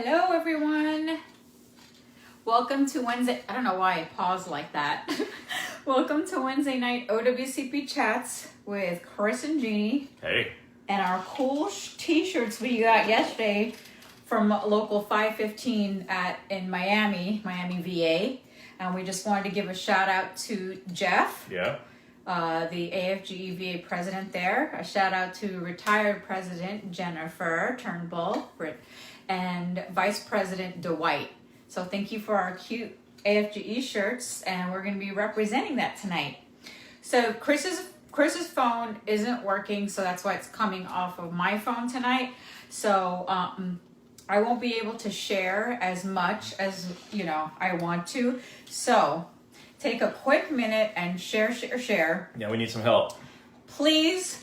Hello, everyone. Welcome to Wednesday. I don't know why I paused like that. Welcome to Wednesday night OWCP chats with Chris and Gini. Hey. And our cool t-shirts we got yesterday from local 515 in Miami VA. And we just wanted to give a shout out to Jeff. Yeah. The AFGE VA president there. A shout out to retired president Jennifer Turnbull and Vice President Dwight. So thank you for our cute AFGE shirts, and we're going to be representing that tonight. So Chris's phone isn't working, so that's why it's coming off of my phone tonight. So I won't be able to share as much as I want to. So take a quick minute and share. Yeah, we need some help. Please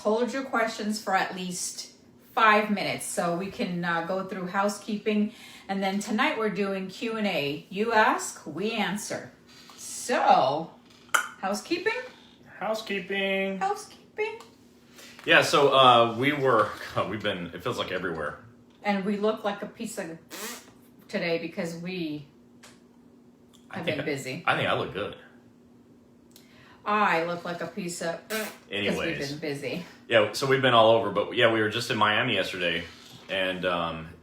hold your questions for at least 5 minutes so we can go through housekeeping. And then tonight we're doing Q&A. You ask, we answer. So, housekeeping? Yeah, so it feels like everywhere. And we look like a piece of today because we have been busy. I think I look good. I look like a piece of Anyways. because we've been busy. Yeah, so we've been all over, but yeah, we were just in Miami yesterday, and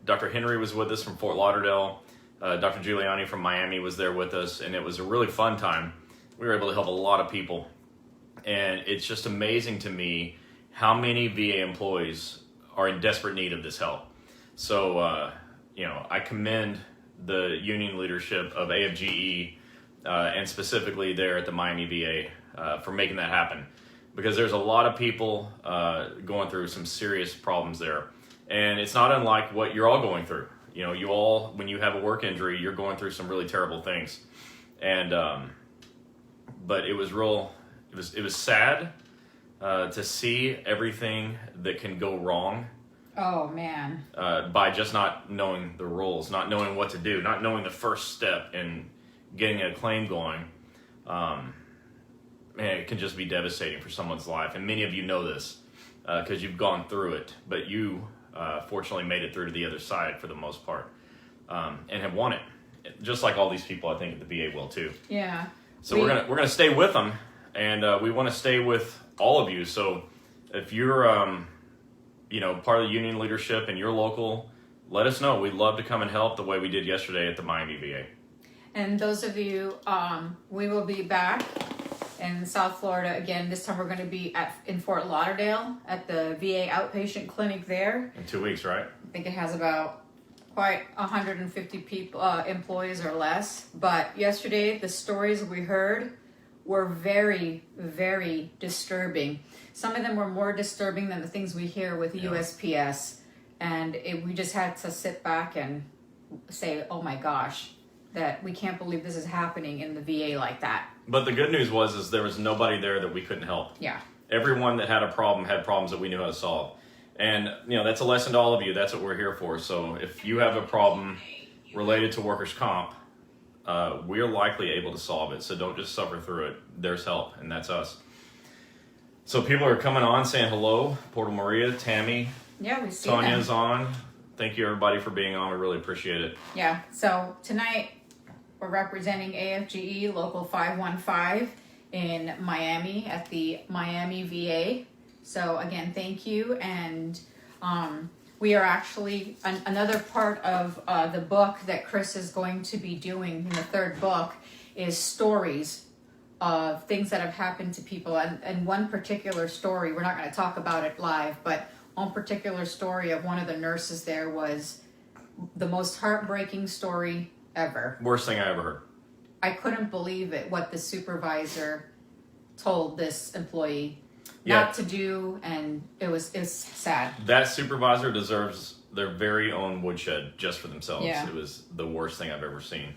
Dr. Henry was with us from Fort Lauderdale. Dr. Giuliani from Miami was there with us, and it was a really fun time. We were able to help a lot of people, and it's just amazing to me how many VA employees are in desperate need of this help. So, I commend the union leadership of AFGE and specifically there at the Miami VA for making that happen, because there's a lot of people going through some serious problems there, and it's not unlike what you're all going through. You all, when you have a work injury, you're going through some really terrible things, and but it was sad to see everything that can go wrong. Oh man! By just not knowing the rules, not knowing what to do, not knowing the first step in getting a claim going. It can just be devastating for someone's life. And many of you know this because you've gone through it, but you fortunately made it through to the other side for the most part, and have won it. Just like all these people, I think, at the VA will too. Yeah. So we're gonna stay with them, and we want to stay with all of you. So if you're part of the union leadership and you're local, let us know. We'd love to come and help the way we did yesterday at the Miami VA. And those of you, we will be back in South Florida again. This time we're going to be in Fort Lauderdale at the VA outpatient clinic there. In 2 weeks, right? I think it has about quite 150 people, employees or less. But yesterday, the stories we heard were very, very disturbing. Some of them were more disturbing than the things we hear with USPS. And we just had to sit back and say, oh my gosh, that we can't believe this is happening in the VA like that. But the good news was there was nobody there that we couldn't help. Yeah. Everyone that had a problem had problems that we knew how to solve. And, that's a lesson to all of you. That's what we're here for. So if you have a problem related to workers' comp, we're likely able to solve it. So don't just suffer through it. There's help, and that's us. So people are coming on saying hello. Porto Maria, Tammy. Yeah, we see Tanya's them. on. Thank you, everybody, for being on. We really appreciate it. Yeah. So tonight we're representing AFGE Local 515 in Miami at the Miami VA. So again, thank you. And we are actually another part of the book that Chris is going to be doing in the third book is stories of things that have happened to people. And one particular story, we're not going to talk about it live, but one particular story of one of the nurses there was the most heartbreaking story ever. Worst thing I ever heard. I couldn't believe it, what the supervisor told this employee Yeah. not to do, and it was sad. That supervisor deserves their very own woodshed just for themselves. Yeah. It was the worst thing I've ever seen.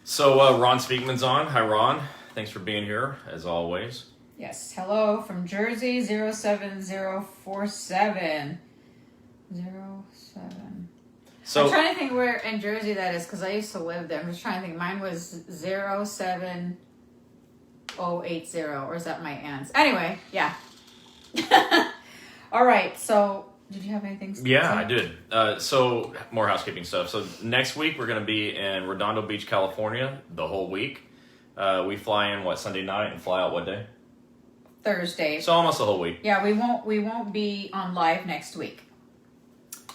So Ron Speakman's on. Hi, Ron. Thanks for being here, as always. Yes, hello from Jersey, 07047. 07. So, I'm trying to think where in Jersey that is, because I used to live there. I'm just trying to think. Mine was 07080, or is that my aunt's? Anyway, yeah. All right, so Did you have anything to Yeah, say? I did. So more housekeeping stuff. So next week we're going to be in Redondo Beach, California, the whole week. We fly in Sunday night and fly out what day? Thursday. So almost the whole week. Yeah, we won't be on live next week.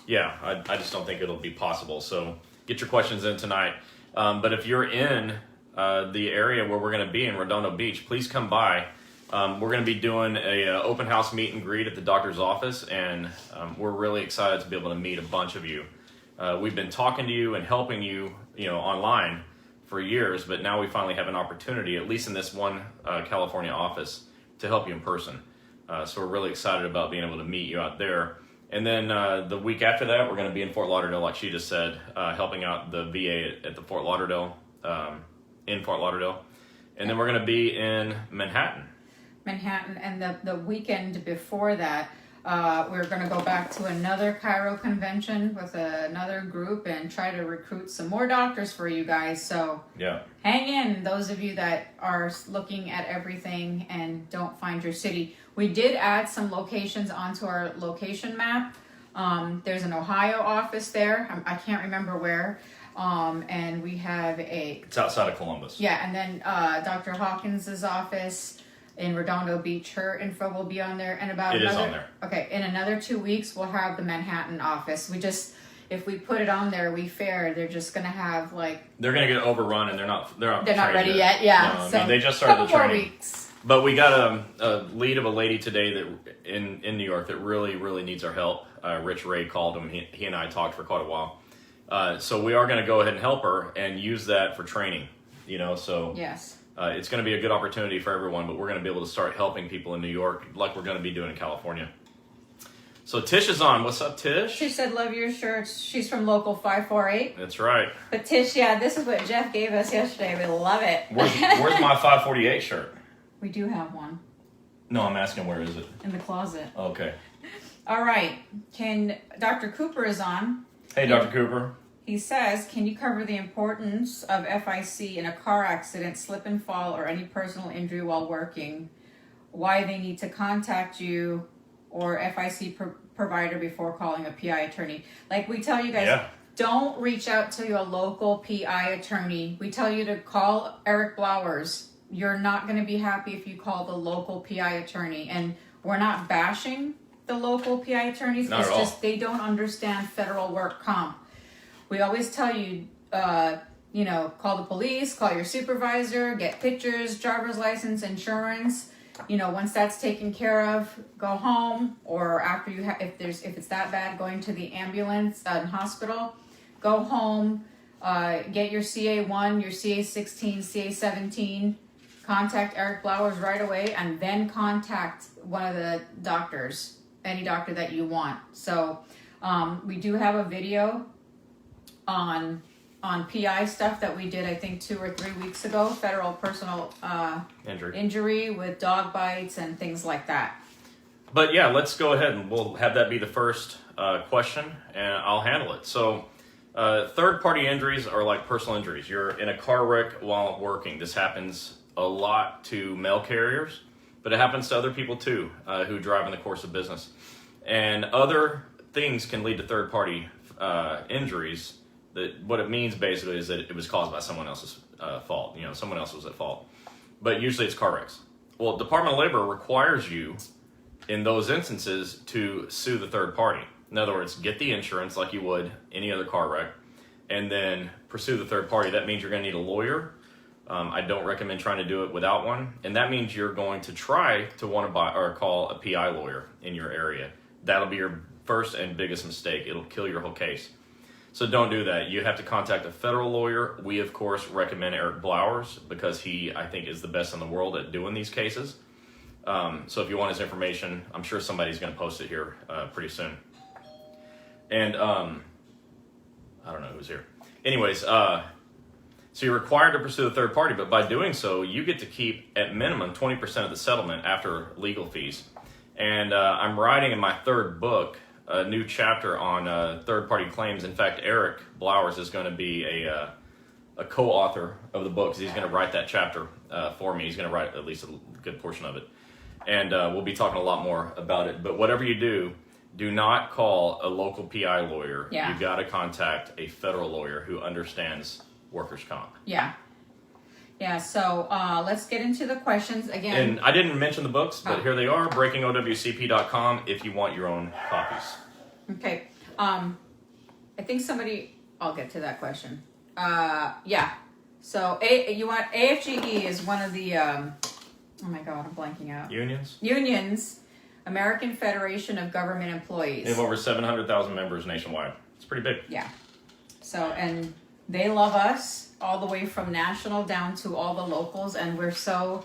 Yeah, I just don't think it'll be possible. So get your questions in tonight. But if you're in the area where we're going to be in Redondo Beach, please come by. We're going to be doing a open house meet and greet at the doctor's office, and we're really excited to be able to meet a bunch of you. We've been talking to you and helping you, online for years, but now we finally have an opportunity, at least in this one California office, to help you in person. So we're really excited about being able to meet you out there. And then the week after that, we're going to be in Fort Lauderdale, like she just said, helping out the VA at the Fort Lauderdale, in Fort Lauderdale. And then we're going to be in Manhattan, and the weekend before that, we're going to go back to another Chiro convention with another group and try to recruit some more doctors for you guys. So yeah, hang in, those of you that are looking at everything and don't find your city. We did add some locations onto our location map. There's an Ohio office there. I can't remember where. And we have it's outside of Columbus. Yeah, and then Dr. Hawkins's office in Redondo Beach, her info will be on there. And It is on there. Okay, in another 2 weeks, we'll have the Manhattan office. If we put it on there, they're just going to have they're going to get overrun, and they're not ready yet. Yeah, No, so they just started the couple more training. weeks. But we got a lead of a lady today that in New York that really, really needs our help. Rich Ray called him. He and I talked for quite a while. So we are going to go ahead and help her and use that for training. So yes. It's going to be a good opportunity for everyone, but we're going to be able to start helping people in New York like we're going to be doing in California. So Tish is on. What's up, Tish? She said, love your shirts. She's from Local 548. That's right. But Tish, this is what Jeff gave us yesterday. We love it. Where's my 548 shirt? We do have one. No, I'm asking where is it? In the closet. Okay. All right. Dr. Cooper is on. Hey, Dr. Cooper. He says, can you cover the importance of FIC in a car accident, slip and fall, or any personal injury while working? Why they need to contact you or FIC provider before calling a PI attorney? Like we tell you guys, Don't reach out to your local PI attorney. We tell you to call Eric Blowers. You're not going to be happy if you call the local PI attorney. And we're not bashing the local PI attorneys. Not it's at all. just they don't understand federal work comp. We always tell you, call the police, call your supervisor, get pictures, driver's license, insurance. Once that's taken care of, go home. Or after if it's that bad, going to the ambulance and hospital, go home. Get your CA1, your CA16, CA17. Contact Eric Blowers right away, and then contact one of the doctors, any doctor that you want. So we do have a video on PI stuff that we did, I think 2 or 3 weeks ago, federal personal injury with dog bites and things like that. But yeah, let's go ahead and we'll have that be the first question, and I'll handle it. So third-party injuries are like personal injuries. You're in a car wreck while working. This happens a lot to mail carriers, but it happens to other people too who drive in the course of business. And other things can lead to third-party injuries. What it means basically is that it was caused by someone else's fault. Someone else was at fault. But usually it's car wrecks. Well, Department of Labor requires you in those instances to sue the third party. In other words, get the insurance like you would any other car wreck, and then pursue the third party. That means you're going to need a lawyer. I don't recommend trying to do it without one. And that means you're going to try to want to buy or call a PI lawyer in your area. That'll be your first and biggest mistake. It'll kill your whole case. So don't do that. You have to contact a federal lawyer. We, of course, recommend Eric Blowers because he, I think, is the best in the world at doing these cases. So if you want his information, I'm sure somebody's going to post it here pretty soon. And I don't know who's here. Anyways, so you're required to pursue the third party, but by doing so, you get to keep at minimum 20% of the settlement after legal fees. And I'm writing in my third book a new chapter on third-party claims. In fact, Eric Blowers is going to be a co-author of the book because he's going to write that chapter for me. He's going to write at least a good portion of it. And we'll be talking a lot more about it. But whatever you do, do not call a local PI lawyer. Yeah. You got to contact a federal lawyer who understands workers' comp. Yeah. Yeah, so let's get into the questions again. And I didn't mention the books, but here they are, breakingowcp.com if you want your own copies. Okay. I think I'll get to that question. Yeah. So AFGE is one of the, oh my God, I'm blanking out. Unions, American Federation of Government Employees. They have over 700,000 members nationwide. It's pretty big. Yeah. So, and they love us all the way from national down to all the locals, and we're so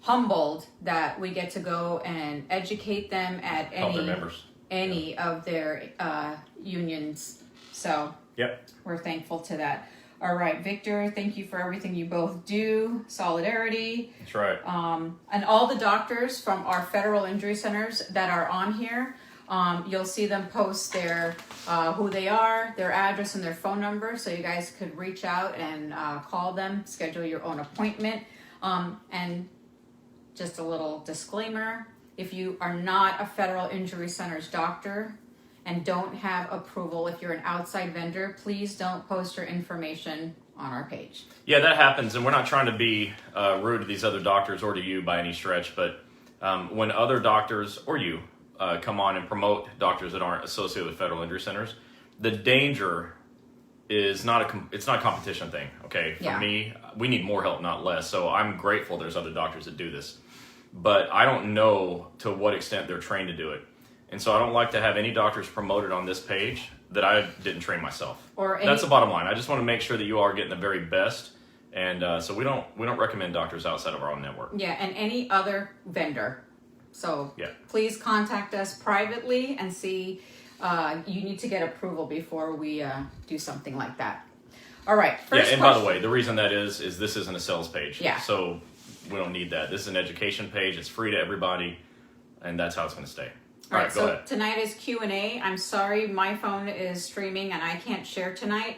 humbled that we get to go and educate them at Help their members. any of their unions. So yep, we're thankful to that. All right, Victor, thank you for everything you both do. Solidarity. That's right. And all the doctors from our federal injury centers that are on here, you'll see them post their who they are, their address, and their phone number, so you guys could reach out and call them, schedule your own appointment. And just a little disclaimer, if you are not a federal injury centers doctor and don't have approval, if you're an outside vendor, please don't post your information on our page. Yeah, that happens, and we're not trying to be rude to these other doctors or to you by any stretch, but when other doctors or you come on and promote doctors that aren't associated with federal injury centers, the danger is it's not a competition thing, okay? For me, we need more help, not less, so I'm grateful there's other doctors that do this. But I don't know to what extent they're trained to do it. And so I don't like to have any doctors promoted on this page that I didn't train myself. That's the bottom line. I just want to make sure that you are getting the very best. And so we don't recommend doctors outside of our own network. Yeah, and any other vendor. So please contact us privately and see. You need to get approval before we do something like that. All right. First and by the way, the reason that is this isn't a sales page. Yeah. So we don't need that. This is an education page. It's free to everybody, and that's how it's going to stay. All right, go ahead. Tonight is Q&A. I'm sorry, my phone is streaming and I can't share tonight.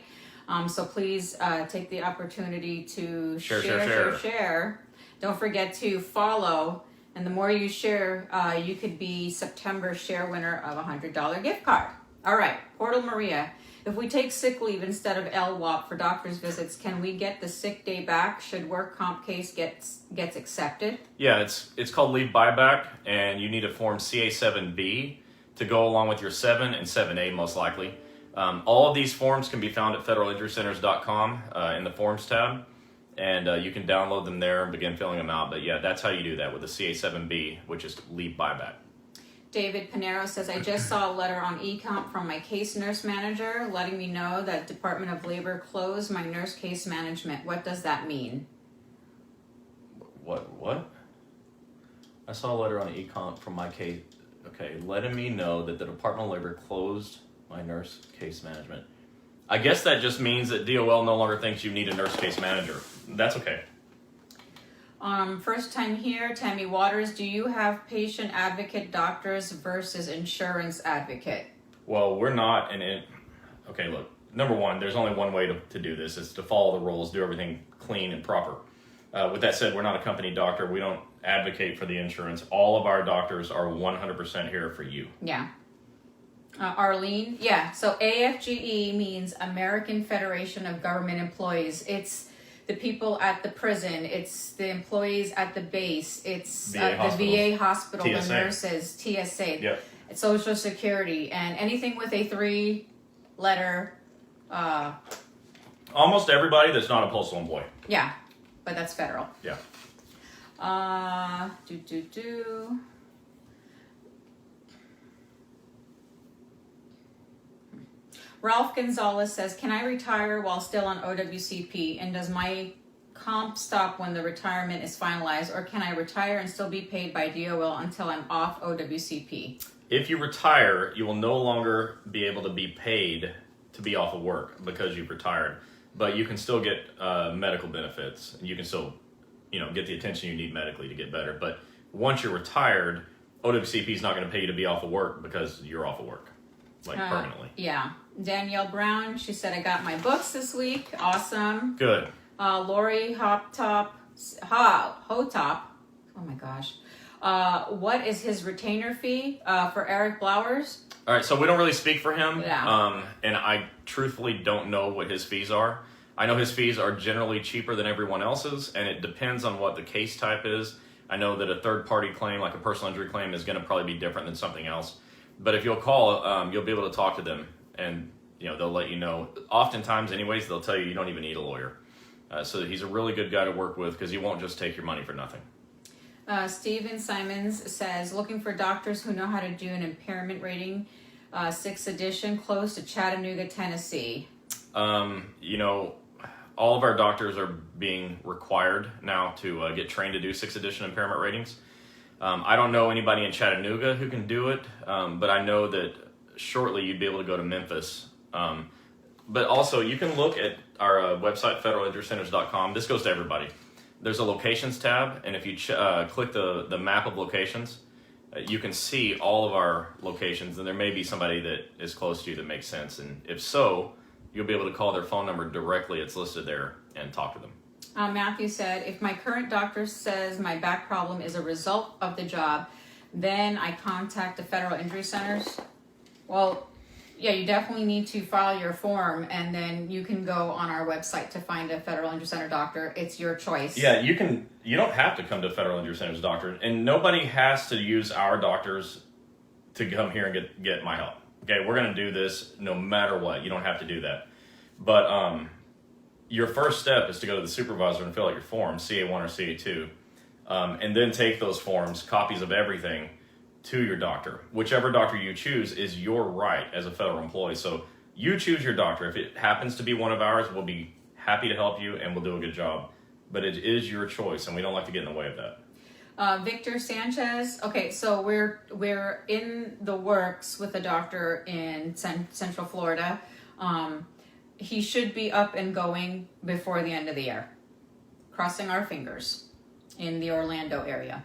So please take the opportunity to share. Don't forget to follow. And the more you share, you could be September's share winner of a $100 gift card. All right, Portal Maria. If we take sick leave instead of LWOP for doctor's visits, can we get the sick day back should work comp case gets accepted? Yeah, it's called leave buyback, and you need a form CA7B to go along with your 7 and 7A most likely. All of these forms can be found at federalinjurycenters.com in the forms tab, and you can download them there and begin filling them out. But yeah, that's how you do that with the CA7B, which is leave buyback. David Pinero says, I just saw a letter on eComp from my case nurse manager letting me know that Department of Labor closed my nurse case management. What does that mean? What? I saw a letter on eComp from my case. Okay, letting me know that the Department of Labor closed my nurse case management. I guess that just means that DOL no longer thinks you need a nurse case manager. That's okay. First time here, Tammy Waters, do you have patient advocate doctors versus insurance advocate? Well, we're not in it. Okay, look, number one, there's only one way to do this. It's to follow the rules, do everything clean and proper. With that said, we're not a company doctor. We don't advocate for the insurance. All of our doctors are 100% here for you. Yeah. Arlene, so AFGE means American Federation of Government Employees. It's the people at the prison, it's the employees at the base, it's the VA hospital, TSA. the nurses, TSA, Yep. Social Security, and anything with a 3-letter. Almost everybody that's not a postal employee. Yeah, but that's federal. Yeah. Ralph Gonzalez says, can I retire while still on OWCP? And does my comp stop when the retirement is finalized? Or can I retire and still be paid by DOL until I'm off OWCP? If you retire, you will no longer be able to be paid to be off of work because you've retired. But you can still get medical benefits. And you can still, get the attention you need medically to get better. But once you're retired, OWCP is not going to pay you to be off of work because you're off of work, permanently. Yeah. Danielle Brown, she said, I got my books this week. Awesome. Good. Lori Hotop. Oh my gosh. What is his retainer fee for Eric Blowers? All right, so we don't really speak for him, Yeah. and I truthfully don't know what his fees are. I know his fees are generally cheaper than everyone else's, and it depends on what the case type is. I know that a third-party claim, like a personal injury claim, is going to probably be different than something else. But if you'll call, you'll be able to talk to them, and they'll let you know. Oftentimes, anyways, they'll tell you don't even need a lawyer. So he's a really good guy to work with because he won't just take your money for nothing. Steven Simons says, looking for doctors who know how to do an impairment rating, 6th edition, close to Chattanooga, Tennessee. All of our doctors are being required now to get trained to do 6th edition impairment ratings. I don't know anybody in Chattanooga who can do it, but I know that shortly you'd be able to go to Memphis. But also, you can look at our website, federalinjurycenters.com. This goes to everybody. There's a locations tab, and if you click the map of locations, you can see all of our locations, and there may be somebody that is close to you that makes sense. And if so, you'll be able to call their phone number directly. It's listed there and talk to them. Matthew said, if my current doctor says my back problem is a result of the job, then I contact the Federal Injury Centers. Well, yeah, you definitely need to file your form, and then you can go on our website to find a Federal Injury Center doctor. It's your choice. Yeah, you don't have to come to Federal Injury Center's doctor, and nobody has to use our doctors to come here and get my help. Okay, we're going to do this no matter what. You don't have to do that. But your first step is to go to the supervisor and fill out your form, CA1 or CA2, and then take those forms, copies of everything, to your doctor. Whichever doctor you choose is your right as a federal employee. So you choose your doctor. If it happens to be one of ours, we'll be happy to help you and we'll do a good job. But it is your choice, and we don't like to get in the way of that. Victor Sanchez. Okay, so we're in the works with a doctor in Central Florida. He should be up and going before the end of the year. Crossing our fingers in the Orlando area.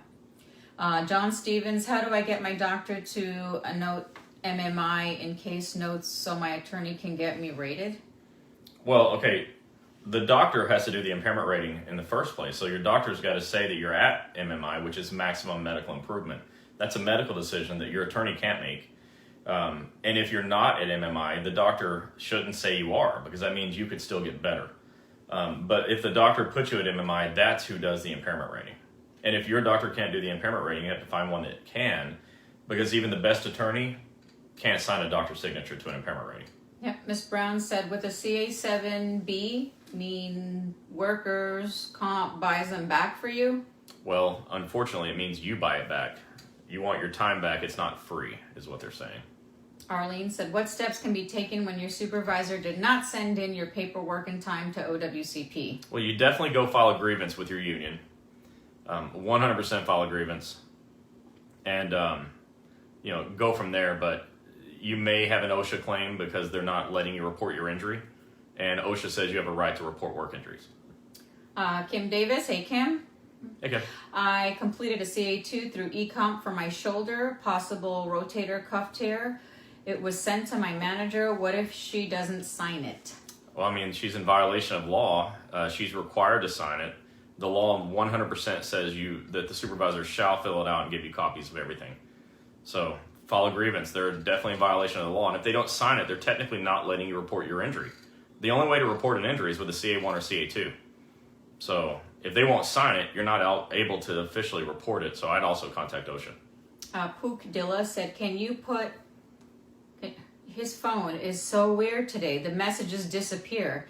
John Stevens, how do I get my doctor to note MMI in case notes so my attorney can get me rated? Well, okay, the doctor has to do the impairment rating in the first place. So your doctor's got to say that you're at MMI, which is maximum medical improvement. That's a medical decision that your attorney can't make. And if you're not at MMI, the doctor shouldn't say you are, because that means you could still get better. But if the doctor puts you at MMI, that's who does the impairment rating. And if your doctor can't do the impairment rating, you have to find one that can, because even the best attorney can't sign a doctor's signature to an impairment rating. Yep, Ms. Brown said, with a CA7B, mean workers' comp buys them back for you? Well, unfortunately, it means you buy it back. You want your time back. It's not free, is what they're saying. Arlene said, what steps can be taken when your supervisor did not send in your paperwork in time to OWCP? Well, you definitely go file a grievance with your union. 100% file a grievance. And, go from there. But you may have an OSHA claim because they're not letting you report your injury. And OSHA says you have a right to report work injuries. Kim Davis, hey Kim. Okay. I completed a CA2 through eComp for my shoulder, possible rotator cuff tear. It was sent to my manager. What if she doesn't sign it? Well, I mean, she's in violation of law. She's required to sign it. The law 100% says that the supervisor shall fill it out and give you copies of everything. So file a grievance. They're definitely in violation of the law. And if they don't sign it, they're technically not letting you report your injury. The only way to report an injury is with a CA1 or CA2. So if they won't sign it, you're not able to officially report it. So I'd also contact OSHA. Pook Dilla said, can you put... His phone is so weird today. The messages disappear.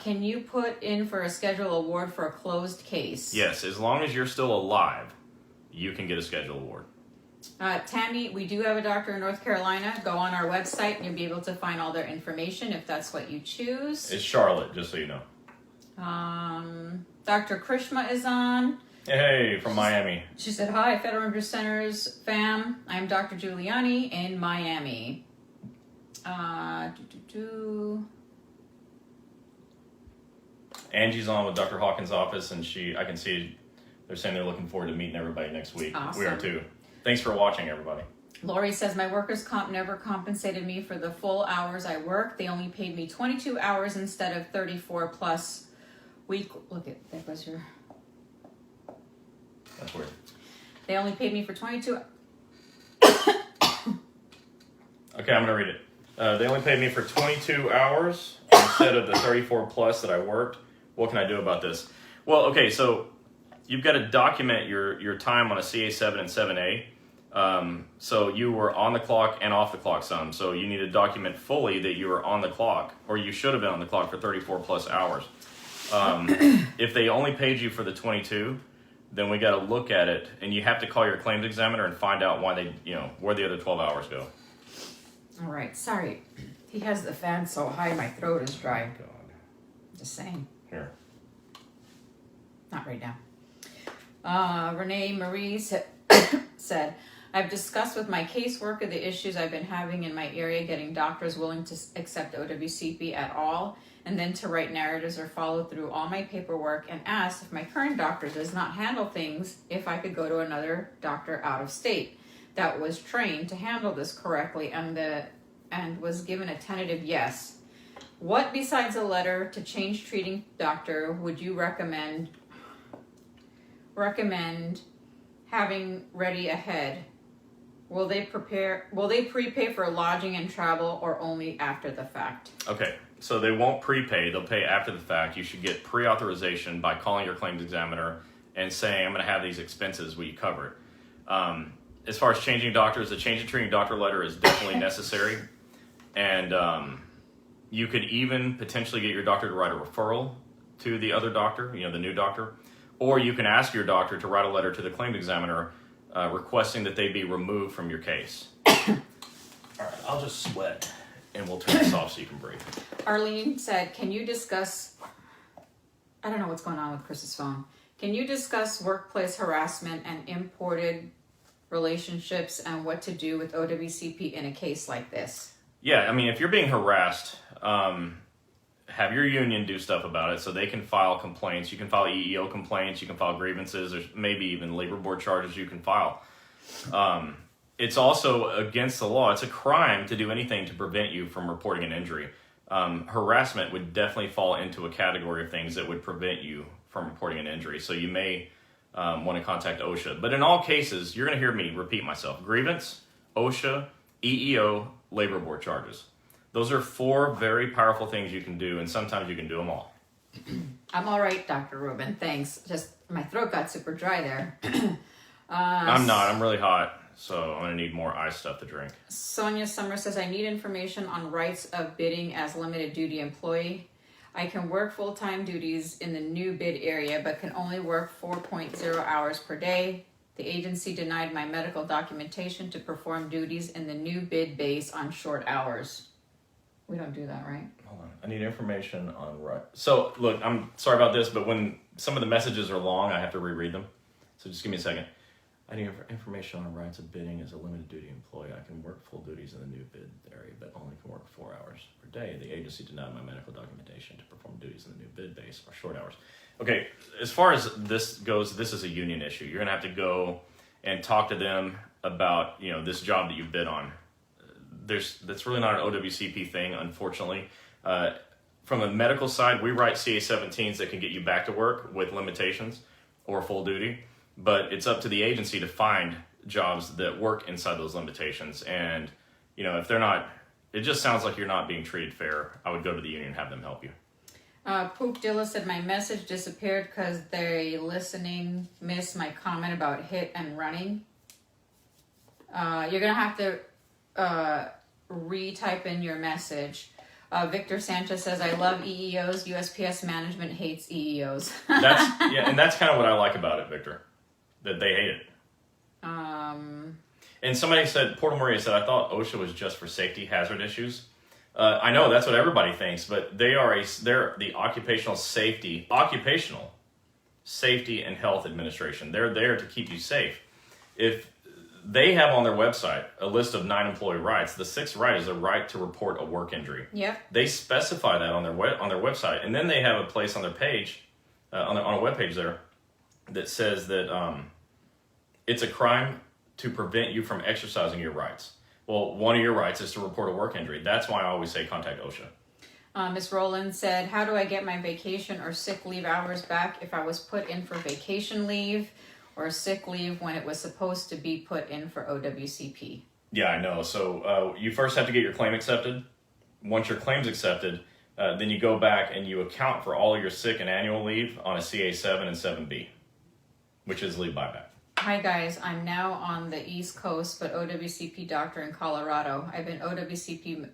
Can you put in for a schedule award for a closed case? Yes, as long as you're still alive, you can get a schedule award. Tammy, we do have a doctor in North Carolina. Go on our website and you'll be able to find all their information if that's what you choose. It's Charlotte, just so you know. Dr. Krishma is on. Hey, from Miami. She said, hi, Federal Injury Centers fam. I'm Dr. Giuliani in Miami. Angie's on with Dr. Hawkins' office, and I can see they're saying they're looking forward to meeting everybody next week. Awesome. We are too. Thanks for watching, everybody. Lori says, my workers' comp never compensated me for the full hours I worked. They only paid me 22 hours instead of 34 plus week. Look at, that was your... That's weird. They only paid me for 22. Okay, I'm going to read it. They only paid me for 22 hours instead of the 34 plus that I worked. What can I do about this? Well, okay, so you've got to document your time on a CA7 and 7A. So you were on the clock and off the clock some. So you need to document fully that you were on the clock, or you should have been on the clock for 34 plus hours. If they only paid you for the 22, then we got to look at it, and you have to call your claims examiner and find out why they, where the other 12 hours go. All right, sorry. He has the fan so high my throat is dry. God. Just saying. Here. Not right now. Renee Marie said, I've discussed with my caseworker the issues I've been having in my area getting doctors willing to accept OWCP at all, and then to write narratives or follow through all my paperwork, and asked if my current doctor does not handle things, if I could go to another doctor out of state that was trained to handle this correctly, and was given a tentative yes. What besides a letter to change treating doctor would you recommend having ready ahead? Will they prepay for lodging and travel, or only after the fact? Okay, so they won't prepay, they'll pay after the fact. You should get pre-authorization by calling your claims examiner and saying, I'm going to have these expenses, will you cover it? As far as changing doctors, a change in treating doctor letter is definitely necessary. And you could even potentially get your doctor to write a referral to the other doctor, the new doctor. Or you can ask your doctor to write a letter to the claims examiner requesting that they be removed from your case. All right, I'll just sweat and we'll turn this off so you can breathe. Arlene said, can you discuss, I don't know what's going on with Chris's phone. Can you discuss workplace harassment and imported relationships and what to do with OWCP in a case like this? Yeah, I mean, if you're being harassed, have your union do stuff about it so they can file complaints. You can file EEO complaints, you can file grievances, there's maybe even labor board charges you can file. It's also against the law. It's a crime to do anything to prevent you from reporting an injury. Harassment would definitely fall into a category of things that would prevent you from reporting an injury. So you may want to contact OSHA. But in all cases, you're going to hear me repeat myself. Grievance, OSHA, EEO, labor board charges. Those are 4 very powerful things you can do, and sometimes you can do them all. I'm all right, Dr. Rubin. Thanks. Just my throat got super dry there. I'm not. I'm really hot, so I'm going to need more ice stuff to drink. Sonia Summer says, I need information on rights of bidding as limited duty employee. I can work full-time duties in the new bid area, but can only work 4.0 hours per day. The agency denied my medical documentation to perform duties in the new bid base on short hours. We don't do that, right? Hold on. I need information on So, look, I'm sorry about this, but when some of the messages are long, I have to reread them. So just give me a second. I need information on rights of bidding as a limited duty employee. I can work full duties in the new bid area, but only can work 4 hours per day. The agency denied my medical documentation to perform duties in the new bid base or short hours. Okay, as far as this goes, this is a union issue. You're going to have to go and talk to them about, this job that you bid on. That's really not an OWCP thing, unfortunately. From a medical side, we write CA-17s that can get you back to work with limitations or full duty, but it's up to the agency to find jobs that work inside those limitations. And, if they're not, it just sounds like you're not being treated fair. I would go to the union and have them help you. Poop Dilla said, my message disappeared because they listening missed my comment about hit and running. You're going to have to retype in your message. Victor Sanchez says, I love EEOs. USPS management hates EEOs. And that's kind of what I like about it, Victor, that they hate it. And somebody said, Porto Maria said, I thought OSHA was just for safety hazard issues. I know that's what everybody thinks, but they're the Occupational Safety and Health Administration. They're there to keep you safe. If they have on their website a list of 9 employee rights, the 6th right is a right to report a work injury. Yep. They specify that on their website, and then they have a place on their page, on a web page there, that says that it's a crime to prevent you from exercising your rights. Well, one of your rights is to report a work injury. That's why I always say contact OSHA. Ms. Rowland said, how do I get my vacation or sick leave hours back if I was put in for vacation leave? or sick leave when it was supposed to be put in for OWCP. Yeah, I know. So you first have to get your claim accepted. Once your claim's accepted, then you go back and you account for all your sick and annual leave on a CA7 and 7B, which is leave buyback. Hi guys, I'm now on the East Coast, but OWCP doctor in Colorado. I've been OWCP.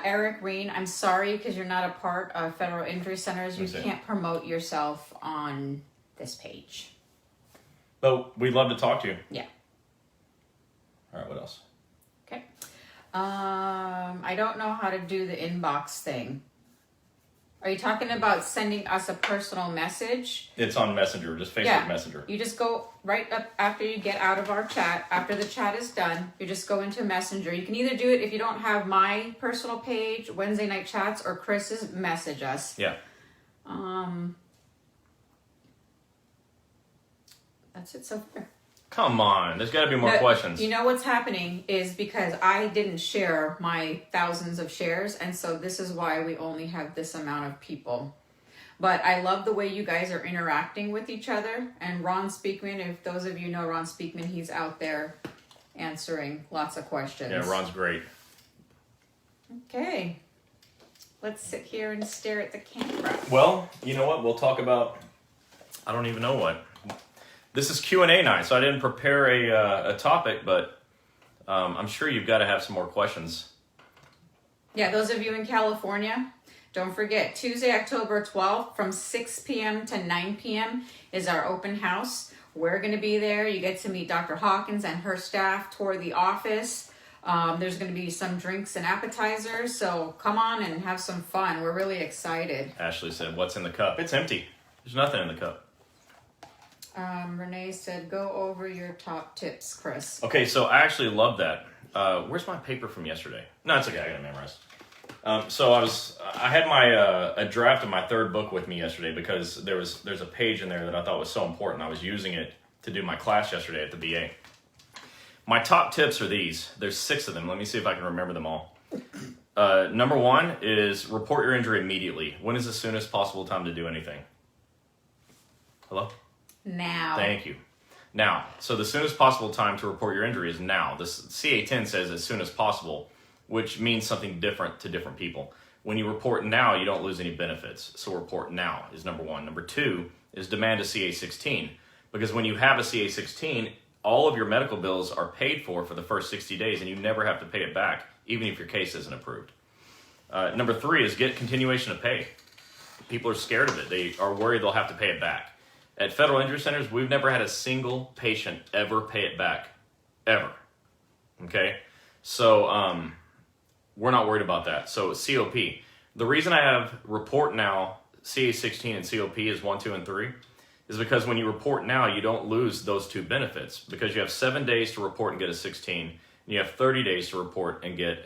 Eric Reen, I'm sorry because you're not a part of Federal Injury Centers. You can't promote yourself on this page. But we'd love to talk to you. Yeah. All right, what else? Okay. I don't know how to do the inbox thing. Are you talking about sending us a personal message? It's on Messenger, just Facebook Messenger. You just go right up after you get out of our chat. After the chat is done, you just go into Messenger. You can either do it if you don't have my personal page, Wednesday Night Chats, or Chris's, message us. Yeah. That's it so far. Come on, there's got to be more questions. You know what's happening is because I didn't share my thousands of shares, and so this is why we only have this amount of people. But I love the way you guys are interacting with each other. And Ron Speakman, if those of you know Ron Speakman, he's out there answering lots of questions. Yeah, Ron's great. Okay. Let's sit here and stare at the camera. Well, you know what? We'll talk about, I don't even know what. This is Q&A night, so I didn't prepare a topic, but I'm sure you've got to have some more questions. Yeah, those of you in California, don't forget, Tuesday, October 12th from 6 p.m. to 9 p.m. is our open house. We're going to be there. You get to meet Dr. Hawkins and her staff, tour the office. There's going to be some drinks and appetizers, so come on and have some fun. We're really excited. Ashley said, what's in the cup? It's empty. There's nothing in the cup. Renee said, go over your top tips, Chris. Okay, so I actually love that. Where's my paper from yesterday? No, it's okay. I got to memorize. So I had a draft of my third book with me yesterday because there's a page in there that I thought was so important. I was using it to do my class yesterday at the VA. My top tips are these. There's 6 of them. Let me see if I can remember them all. Number 1 is report your injury immediately. When is the soonest possible time to do anything? Hello? Now. Thank you. Now, so the soonest possible time to report your injury is now. This CA10 says as soon as possible, which means something different to different people. When you report now, you don't lose any benefits. So report now is number 1. Number 2 is demand a CA16. Because when you have a CA16, all of your medical bills are paid for the first 60 days, and you never have to pay it back, even if your case isn't approved. Number 3 is get continuation of pay. People are scared of it. They are worried they'll have to pay it back. At Federal Injury Centers, we've never had a single patient ever pay it back. Ever. Okay? So, we're not worried about that. So, COP. The reason I have report now, CA16 and COP is 1, 2, and 3, is because when you report now, you don't lose those 2 benefits. Because you have 7 days to report and get a 16, and you have 30 days to report and get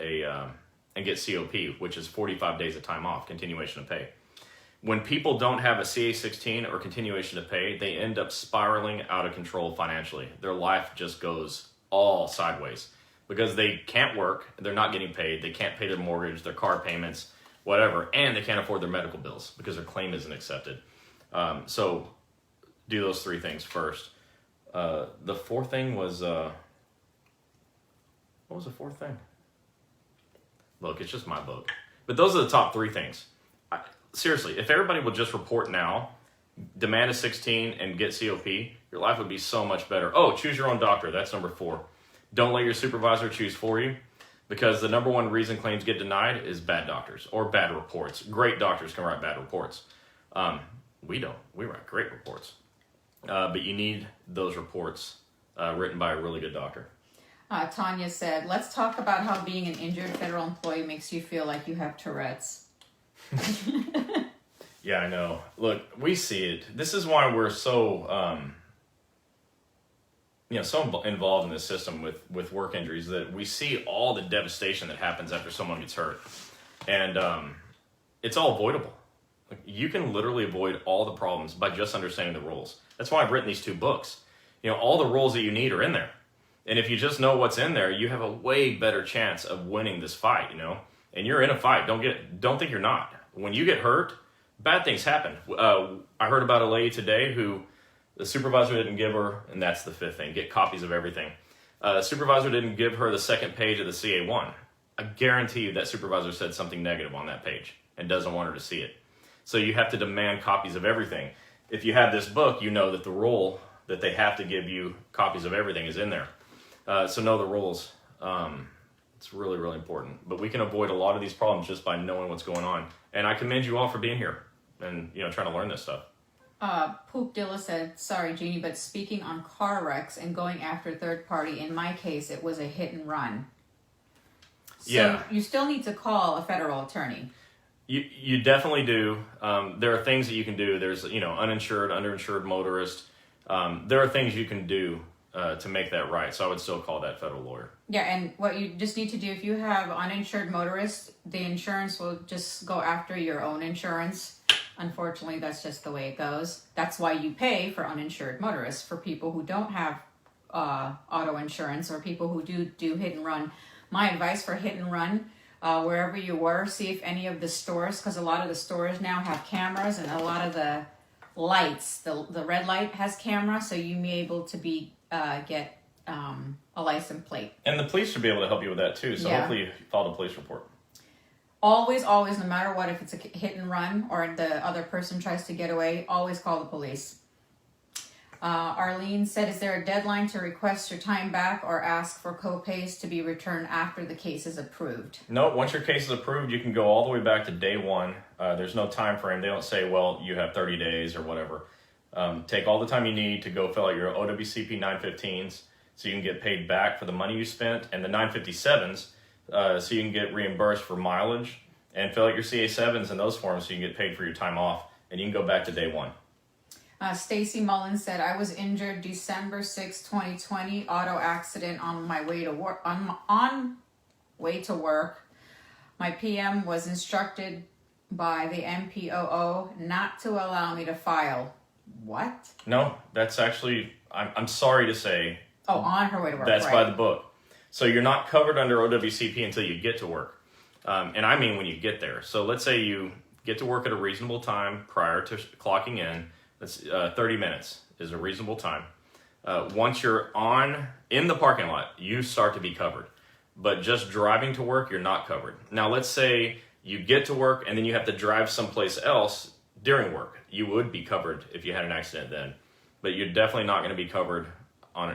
COP, which is 45 days of time off, continuation of pay. When people don't have a CA16 or continuation of pay, they end up spiraling out of control financially. Their life just goes all sideways because they can't work, they're not getting paid, they can't pay their mortgage, their car payments, whatever, and they can't afford their medical bills because their claim isn't accepted. So do those 3 things first. The 4th thing was, what was the 4th thing? Look, it's just my book. But those are the top 3 things. Seriously, if everybody would just report now, demand a 16, and get COP, your life would be so much better. Oh, choose your own doctor. That's number 4. Don't let your supervisor choose for you, because the number 1 reason claims get denied is bad doctors or bad reports. Great doctors can write bad reports. We don't. We write great reports. But you need those reports written by a really good doctor. Tanya said, let's talk about how being an injured federal employee makes you feel like you have Tourette's. Yeah, I know. Look, we see it. This is why we're so, so involved in this system with work injuries, that we see all the devastation that happens after someone gets hurt, and it's all avoidable. Like, you can literally avoid all the problems by just understanding the rules. That's why I've written these 2 books. All the rules that you need are in there, and if you just know what's in there, you have a way better chance of winning this fight. And you're in a fight. Don't think you're not. When you get hurt, bad things happen. I heard about a lady today who the supervisor didn't give her, and that's the fifth thing, get copies of everything. Supervisor didn't give her the second page of the CA1. I guarantee you that supervisor said something negative on that page and doesn't want her to see it. So you have to demand copies of everything. If you have this book, you know that the rule that they have to give you copies of everything is in there. So know the rules. It's really, really important. But we can avoid a lot of these problems just by knowing what's going on. And I commend you all for being here and trying to learn this stuff. Poop Dilla said, sorry, Gini, but speaking on car wrecks and going after third party, in my case, it was a hit and run. So Yeah. you still need to call a federal attorney. You definitely do. There are things that you can do. There's, uninsured, underinsured motorist. There are things you can do to make that right. So I would still call that federal lawyer. Yeah, and what you just need to do, if you have uninsured motorists, the insurance will just go after your own insurance. Unfortunately, that's just the way it goes. That's why you pay for uninsured motorists, for people who don't have auto insurance or people who do hit and run. My advice for hit and run, wherever you were, see if any of the stores, because a lot of the stores now have cameras, and a lot of the lights, the red light has camera, so you may be able to get a license plate. And the police should be able to help you with that too. So hopefully you filed a police report. Always, no matter what, if it's a hit and run or the other person tries to get away, always call the police. Arlene said, is there a deadline to request your time back or ask for co-pays to be returned after the case is approved? No, once your case is approved, you can go all the way back to day one. There's no time frame. They don't say, well, you have 30 days or whatever. Take all the time you need to go fill out your OWCP 915s so you can get paid back for the money you spent, and the 957s so you can get reimbursed for mileage, and fill out your CA7s and those forms so you can get paid for your time off, and you can go back to day one. Stacy Mullins said, I was injured December 6, 2020, auto accident on my way to work. On way to work. My PM was instructed by the MPOO not to allow me to file. What? No, that's actually, I'm sorry to say. Oh, on her way to work. That's right. by the book. So you're not covered under OWCP until you get to work. And I mean when you get there. So let's say you get to work at a reasonable time prior to clocking in. That's 30 minutes is a reasonable time. Once you're in the parking lot, you start to be covered. But just driving to work, you're not covered. Now, let's say you get to work and then you have to drive someplace else during work. You would be covered if you had an accident then. But you're definitely not going to be covered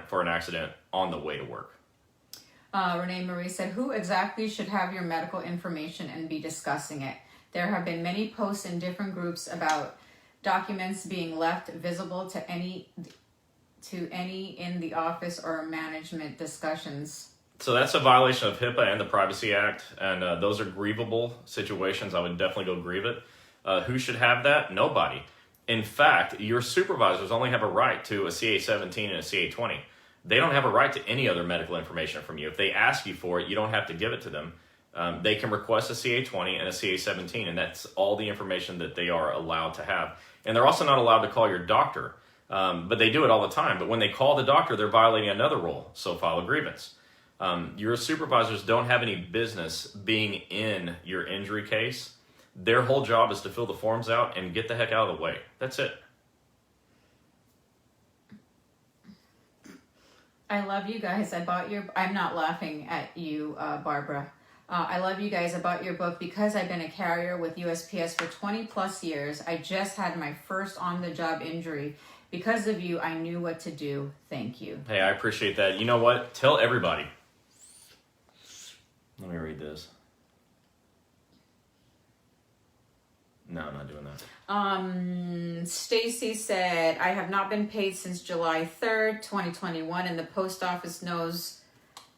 for an accident on the way to work. Renee Marie said, who exactly should have your medical information and be discussing it? There have been many posts in different groups about documents being left visible to any in the office or management discussions. So that's a violation of HIPAA and the Privacy Act, and those are grievable situations. I would definitely go grieve it. Who should have that? Nobody. In fact, your supervisors only have a right to a CA-17 and a CA-20. They don't have a right to any other medical information from you. If they ask you for it, you don't have to give it to them. They can request a CA-20 and a CA-17, and that's all the information that they are allowed to have. And they're also not allowed to call your doctor, but they do it all the time. But when they call the doctor, they're violating another rule, so file a grievance. Your supervisors don't have any business being in your injury case. Their whole job is to fill the forms out and get the heck out of the way. That's it. I love you guys. I'm not laughing at you, Barbara. I love you guys. I bought your book because I've been a carrier with USPS for 20 plus years. I just had my first on-the-job injury. Because of you, I knew what to do. Thank you. Hey, I appreciate that. You know what? Tell everybody. Let me read this. No, I'm not doing that. Stacy said, I have not been paid since July 3rd, 2021, and the post office knows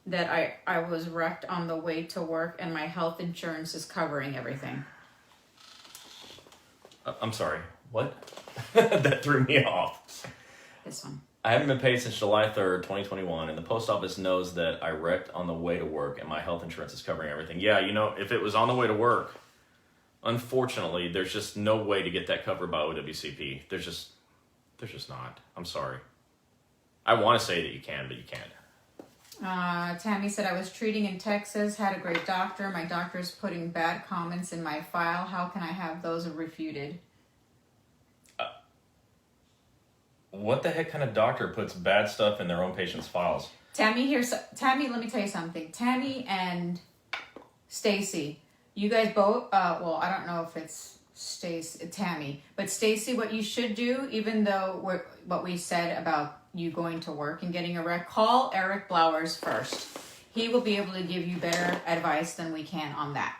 that I was wrecked on the way to work and my health insurance is covering everything. I'm sorry. What? That threw me off. This one. I haven't been paid since July 3rd, 2021, and the post office knows that I wrecked on the way to work and my health insurance is covering everything. Yeah, if it was on the way to work, unfortunately, there's just no way to get that covered by OWCP. There's just not. I'm sorry. I want to say that you can, but you can't. Tammy said, I was treating in Texas, had a great doctor. My doctor is putting bad comments in my file. How can I have those refuted? What the heck kind of doctor puts bad stuff in their own patients' files? Tammy, let me tell you something. Tammy and Stacy, you guys both, well, I don't know if it's Tammy, but Stacy, what you should do, even though what we said about you going to work and getting a rec, call Eric Blowers first. He will be able to give you better advice than we can on that.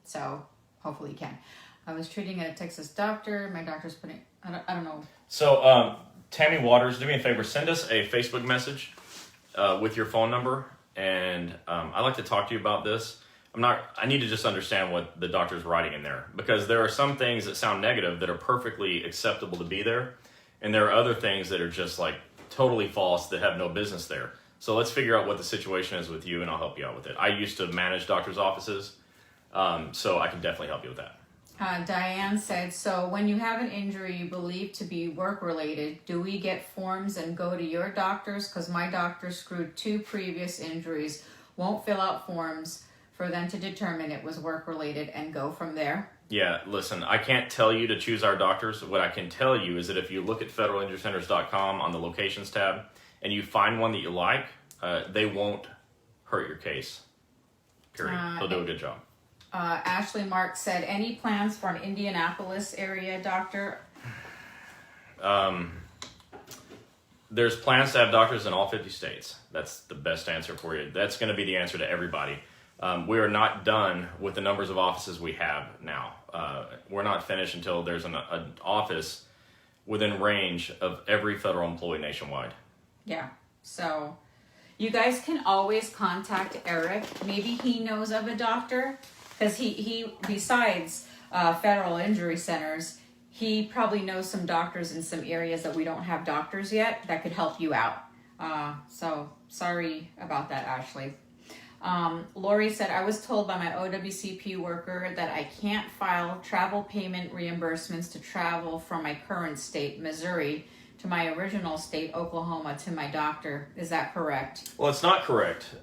So hopefully he can. I was treating at a Texas doctor. My doctor's putting, I don't know. So, Tammy Waters, do me a favor, send us a Facebook message with your phone number, and I'd like to talk to you about this. I need to just understand what the doctor's writing in there, because there are some things that sound negative that are perfectly acceptable to be there, and there are other things that are just like totally false that have no business there. So let's figure out what the situation is with you, and I'll help you out with it. I used to manage doctor's offices, so I can definitely help you with that. Diane said, so when you have an injury you believe to be work-related, do we get forms and go to your doctors? Because my doctor screwed 2 previous injuries, won't fill out forms for them to determine it was work-related and go from there. Yeah, listen, I can't tell you to choose our doctors. What I can tell you is that if you look at federalinjurycenters.com on the locations tab and you find one that you like, they won't hurt your case. Period. They'll do a good job. Ashley Mark said, any plans for an Indianapolis area doctor? There's plans to have doctors in all 50 states. That's the best answer for you. That's going to be the answer to everybody. We are not done with the numbers of offices we have now. We're not finished until there's an office within range of every federal employee nationwide. Yeah, so you guys can always contact Eric. Maybe he knows of a doctor, because he besides federal injury centers, he probably knows some doctors in some areas that we don't have doctors yet that could help you out. So sorry about that, Ashley. Lori said, I was told by my OWCP worker that I can't file travel payment reimbursements to travel from my current state, Missouri, to my original state, Oklahoma, to my doctor. Is that correct? Well, it's not correct.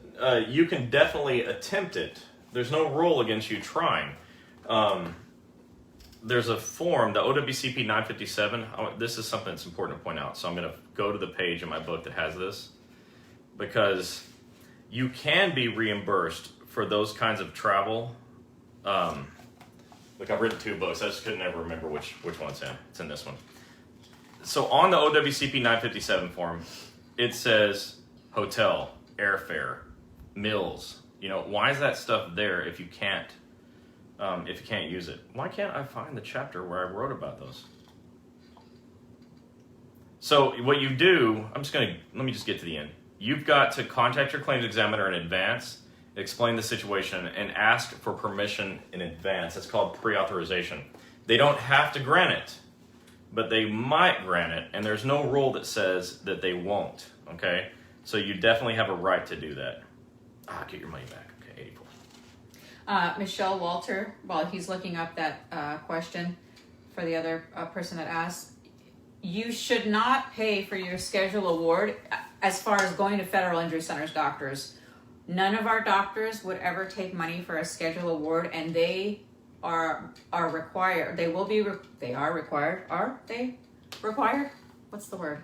You can definitely attempt it. There's no rule against you trying. There's a form, the OWCP 957. This is something that's important to point out. So I'm going to go to the page in my book that has this, because you can be reimbursed for those kinds of travel. Look, I've written 2 books. I just couldn't ever remember which one it's in. It's in this one. So on the OWCP 957 form, it says hotel, airfare, meals. You know, why is that stuff there if you can't use it? Why can't I find the chapter where I wrote about those? So what you do, let me just get to the end. You've got to contact your claims examiner in advance, explain the situation, and ask for permission in advance. That's called pre-authorization. They don't have to grant it, but they might grant it, and there's no rule that says that they won't, okay? So you definitely have a right to do that. Get your money back. Okay, 84. Michelle Walter, while he's looking up that question for the other person that asked, you should not pay for your schedule award as far as going to federal injury centers doctors. None of our doctors would ever take money for a schedule award, and they are required. They are required. Are they required? What's the word?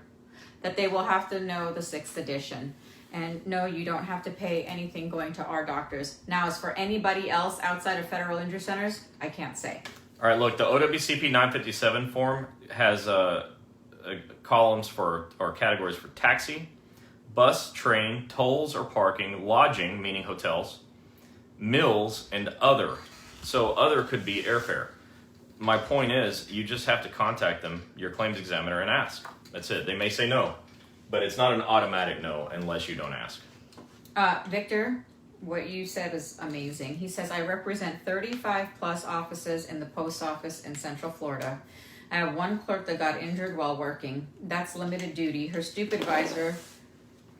That they will have to know the 6th edition. And no, you don't have to pay anything going to our doctors. Now, as for anybody else outside of federal injury centers, I can't say. All right, look, the OWCP 957 form has columns or categories for taxi, bus, train, tolls or parking, lodging, meaning hotels, mills, and other. So other could be airfare. My point is, you just have to contact them, your claims examiner, and ask. That's it. They may say no, but it's not an automatic no unless you don't ask. Victor, what you said is amazing. He says, I represent 35 plus offices in the post office in Central Florida. I have one clerk that got injured while working. That's limited duty. Her supervisor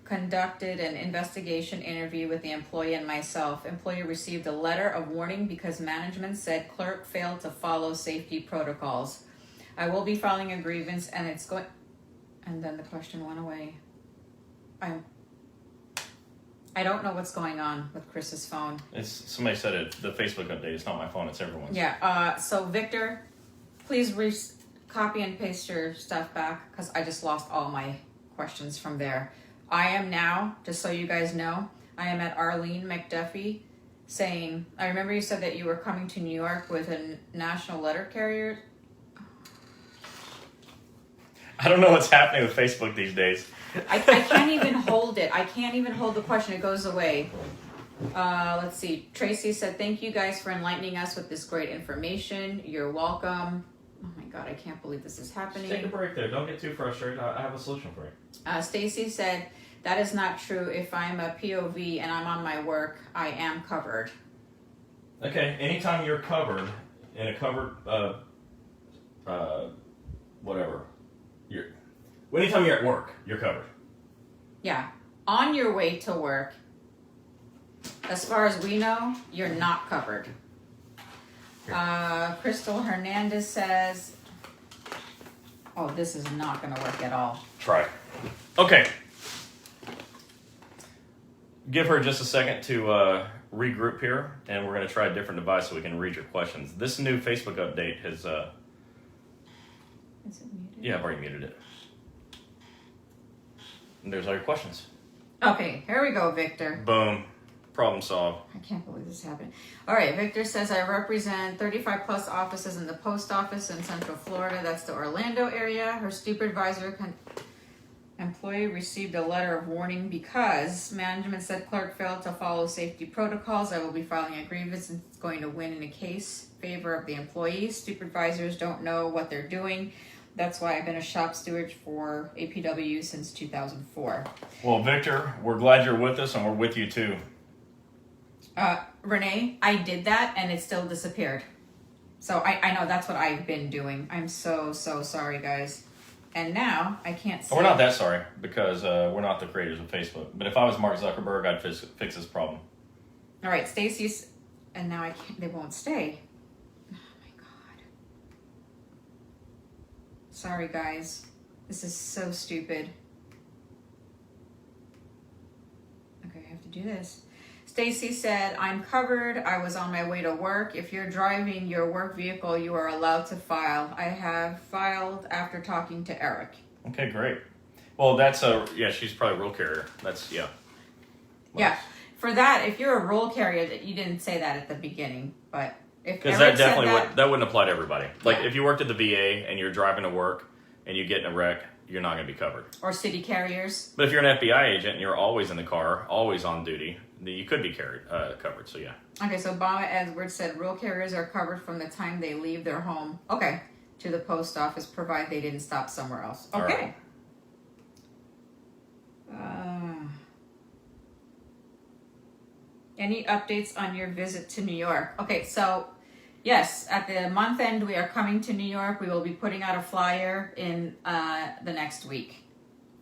conducted an investigation interview with the employee and myself. Employee received a letter of warning because management said clerk failed to follow safety protocols. I will be filing a grievance, and it's going... And then the question went away. I don't know what's going on with Chris's phone. Somebody said it. The Facebook update. It's not my phone. It's everyone's. Yeah. So Victor, please copy and paste your stuff back because I just lost all my questions from there. I am now, just so you guys know, I am at Arlene McDuffie saying, I remember you said that you were coming to New York with a national letter carrier. I don't know what's happening with Facebook these days. I can't even hold it. I can't even hold the question. It goes away. Let's see. Tracy said, thank you guys for enlightening us with this great information. You're welcome. Oh my God, I can't believe this is happening. Take a break there. Don't get too frustrated. I have a solution for you. Stacy said, that is not true. If I'm a POV and I'm on my work, I am covered. Okay, anytime you're covered in a covered, whatever, anytime you're at work, you're covered. Yeah, on your way to work, as far as we know, you're not covered. Crystal Hernandez says, oh, this is not going to work at all. Try. Okay. Give her just a second to regroup here, and we're going to try a different device so we can read your questions. This new Facebook update has... Is it muted? Yeah, I've already muted it. And there's all your questions. Okay, here we go, Victor. Boom. Problem solved. I can't believe this happened. All right, Victor says, I represent 35 plus offices in the post office in Central Florida. That's the Orlando area. Her supervisor employee received a letter of warning because management said clerk failed to follow safety protocols. I will be filing a grievance and it's going to win in a case in favor of the employees. Supervisors don't know what they're doing. That's why I've been a shop steward for APW since 2004. Well, Victor, we're glad you're with us, and we're with you too. Renee, I did that and it still disappeared. So I know that's what I've been doing. I'm so sorry, guys. And now I can't see. We're not that sorry because we're not the creators of Facebook. But if I was Mark Zuckerberg, I'd fix this problem. All right, Stacy's, and now I can't. They won't stay. Oh my God. Sorry, guys. This is so stupid. Okay, I have to do this. Stacy said, I'm covered. I was on my way to work. If you're driving your work vehicle, you are allowed to file. I have filed after talking to Eric. Okay, great. Well, she's probably a roll carrier. That's, yeah. Well, yeah. For that, if you're a roll carrier, you didn't say that at the beginning, but if because Eric that definitely said that wouldn't apply to everybody. Like, Yeah. if you worked at the VA and you're driving to work and you get in a wreck, you're not going to be covered. Or city carriers. But if you're an FBI agent and you're always in the car, always on duty, then you could be covered. So yeah. Okay, so Obama Edwards said roll carriers are covered from the time they leave their home. Okay, to the post office, provided they didn't stop somewhere else. Okay. Any updates on your visit to New York? Okay, so yes, at the month end, we are coming to New York. We will be putting out a flyer in the next week.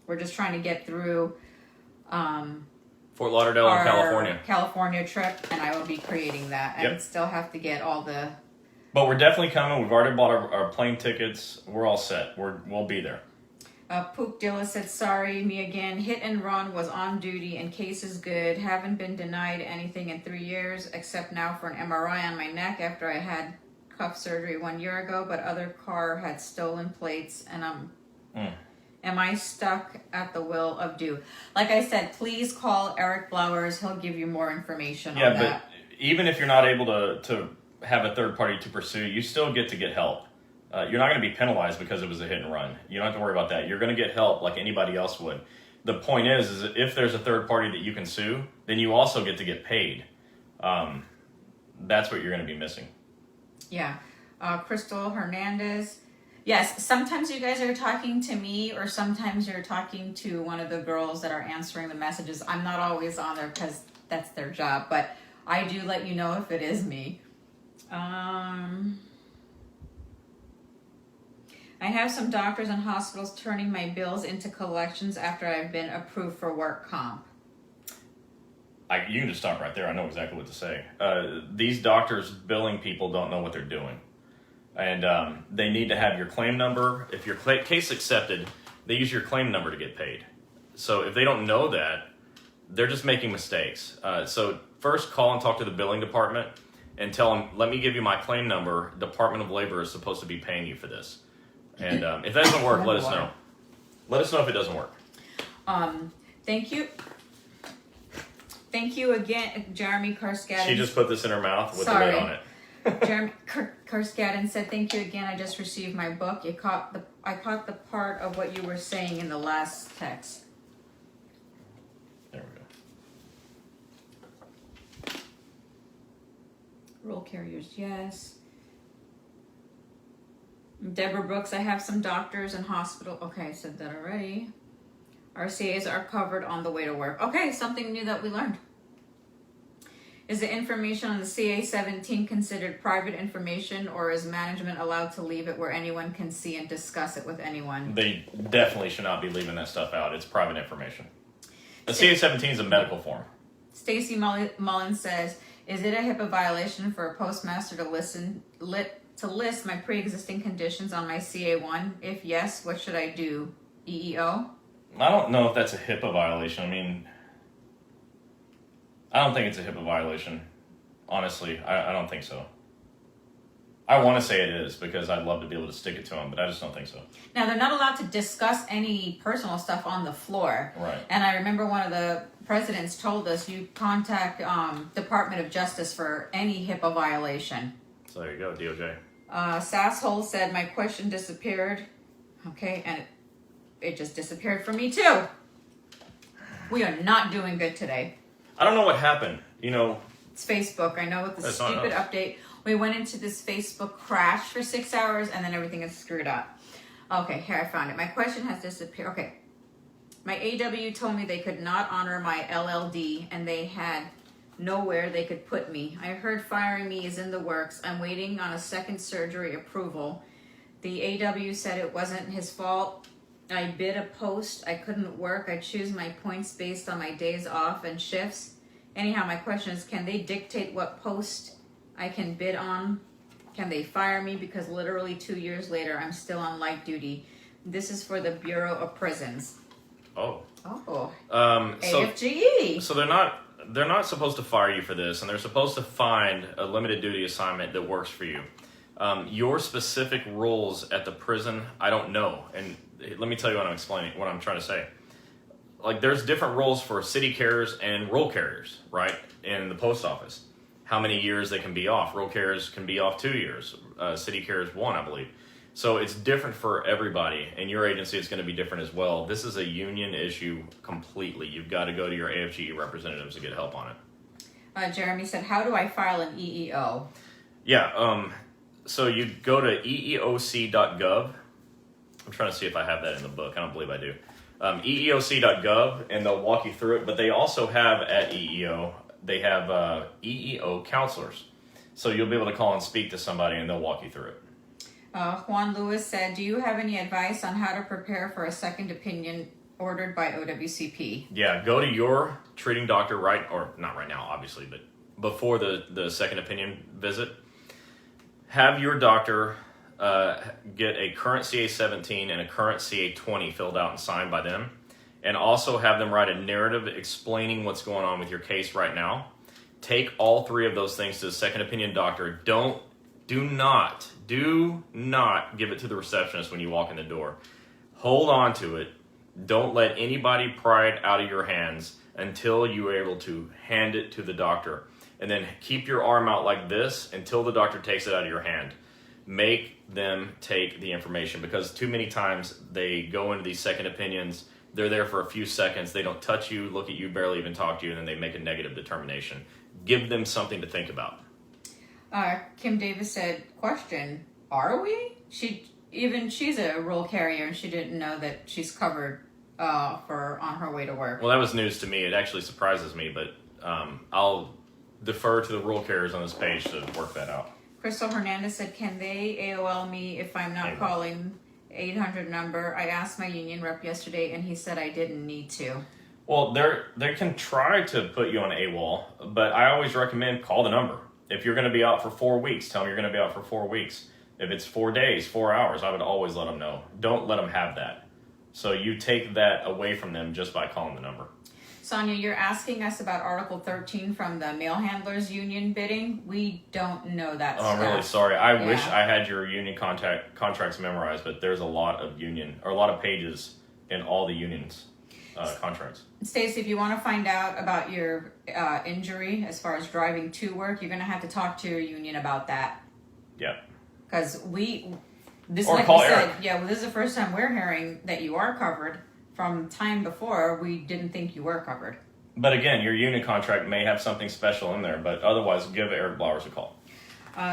We're just trying to get through Fort Lauderdale and California trip, and I will be creating that. And still have to get all the... But we're definitely coming. We've already bought our plane tickets. We're all set. We'll be there. Pook Dilla said, sorry, me again. Hit and run, was on duty and case is good. Haven't been denied anything in 3 years, except now for an MRI on my neck after I had cuff surgery 1 year ago, but other car had stolen plates and am I stuck at the will of due? Like I said, please call Eric Blowers. He'll give you more information on that. Yeah, but even if you're not able to have a third party to pursue, you still get to get help. You're not going to be penalized because it was a hit and run. You don't have to worry about that. You're going to get help like anybody else would. The point is that if there's a third party that you can sue, then you also get to get paid. That's what you're going to be missing. Yeah. Crystal Hernandez. Yes, sometimes you guys are talking to me or sometimes you're talking to one of the girls that are answering the messages. I'm not always on there because that's their job, but I do let you know if it is me. I have some doctors and hospitals turning my bills into collections after I've been approved for work comp. You can just stop right there. I know exactly what to say. These doctors billing people don't know what they're doing. And they need to have your claim number. If your case accepted, they use your claim number to get paid. So if they don't know that, they're just making mistakes. So first call and talk to the billing department and tell them, let me give you my claim number. Department of Labor is supposed to be paying you for this. And if that doesn't work, let us Water. know. Let us know if it doesn't work. Thank you. Thank you again, Jeremy Karskadden. She just put this in her mouth with Sorry. the lid on it. Jeremy Karskadden said, "Thank you again. I just received my book. I caught the part of what you were saying in the last text." There we go. Roll carriers, yes. Deborah Brooks, I have some doctors and hospital. Okay, I said that already. RCAs are covered on the way to work. Okay, something new that we learned. Is the information on the CA-17 considered private information, or is management allowed to leave it where anyone can see and discuss it with anyone? They definitely should not be leaving that stuff out. It's private information. The CA-17 is a medical form. Stacy Mullen says, "Is it a HIPAA violation for a postmaster to list my pre-existing conditions on my CA-1? If yes, what should I do? EEO?" I don't know if that's a HIPAA violation. I mean, I don't think it's a HIPAA violation. Honestly, I don't think so. I want to say it is because I'd love to be able to stick it to them, but I just don't think so. Now, they're not allowed to discuss any personal stuff on the floor. Right. And I remember one of the presidents told us you contact Department of Justice for any HIPAA violation. So there you go, DOJ. Sasshole said, "My question disappeared." Okay, and it just disappeared from me too. We are not doing good today. I don't know what happened. You know, It's Facebook. I know with the That's not stupid us. update. We went into this Facebook crash for 6 hours and then everything is screwed up. Okay, here I found it. My question has disappeared. Okay. My AW told me they could not honor my LLD and they had nowhere they could put me. I heard firing me is in the works. I'm waiting on a second surgery approval. The AW said it wasn't his fault. I bid a post. I couldn't work. I choose my points based on my days off and shifts. Anyhow, my question is, can they dictate what post I can bid on? Can they fire me? Because literally 2 years later, I'm still on light duty. This is for the Bureau of Prisons. oh. Oh, So AFGE. So they're not supposed to fire you for this, and they're supposed to find a limited duty assignment that works for you. Your specific rules at the prison, I don't know, and let me tell you what I'm trying to say. Like, there's different rules for city carriers and roll carriers, right? In the post office, how many years they can be off. Roll carriers can be off 2 years. City carriers 1, I believe. So it's different for everybody, and your agency is going to be different as well. This is a union issue completely. You've got to go to your AFGE representatives to get help on it. Jeremy said, how do I file an EEO? Yeah, so you go to eeoc.gov. I'm trying to see if I have that in the book. I don't believe I do. eeoc.gov, and they'll walk you through it. But they also have at EEO, they have EEO counselors. So you'll be able to call and speak to somebody, and they'll walk you through it. Juan Lewis said, do you have any advice on how to prepare for a second opinion ordered by OWCP? Yeah, go to your treating doctor not right now, obviously, but before the second opinion visit. Have your doctor get a current CA-17 and a current CA-20 filled out and signed by them, and also have them write a narrative explaining what's going on with your case right now. Take all three of those things to the second opinion doctor. Do not give it to the receptionist when you walk in the door. Hold on to it. Don't let anybody pry it out of your hands until you are able to hand it to the doctor. And then keep your arm out like this until the doctor takes it out of your hand. Make them take the information, because too many times they go into these second opinions, they're there for a few seconds, they don't touch you, look at you, barely even talk to you, and then they make a negative determination. Give them something to think about. Kim Davis said, question, are we? She's a roll carrier and she didn't know that she's covered on her way to work. Well, that was news to me. It actually surprises me, but I'll defer to the roll carriers on this page to work that out. Crystal Hernandez said, can they AOL me if I'm not calling 800 number? I asked my union rep yesterday and he said I didn't need to. Well, they can try to put you on AWOL, but I always recommend call the number. If you're going to be out for 4 weeks, tell them you're going to be out for 4 weeks. If it's 4 days, 4 hours, I would always let them know. Don't let them have that. So you take that away from them just by calling the number. Sonia, you're asking us about Article 13 from the mail handlers union bidding. We don't know that Oh, I'm stuff. really sorry. I Yeah. wish I had your union contracts memorized, but there's a lot of pages in all the unions contracts. Stacey, if you want to find out about your injury as far as driving to work, you're going to have to talk to your union about that. Yeah. Because this, Or like call we said, Eric. yeah, well, this is the first time we're hearing that you are covered. From time before, we didn't think you were covered. But again, your union contract may have something special in there, but otherwise, give Eric Blowers a call.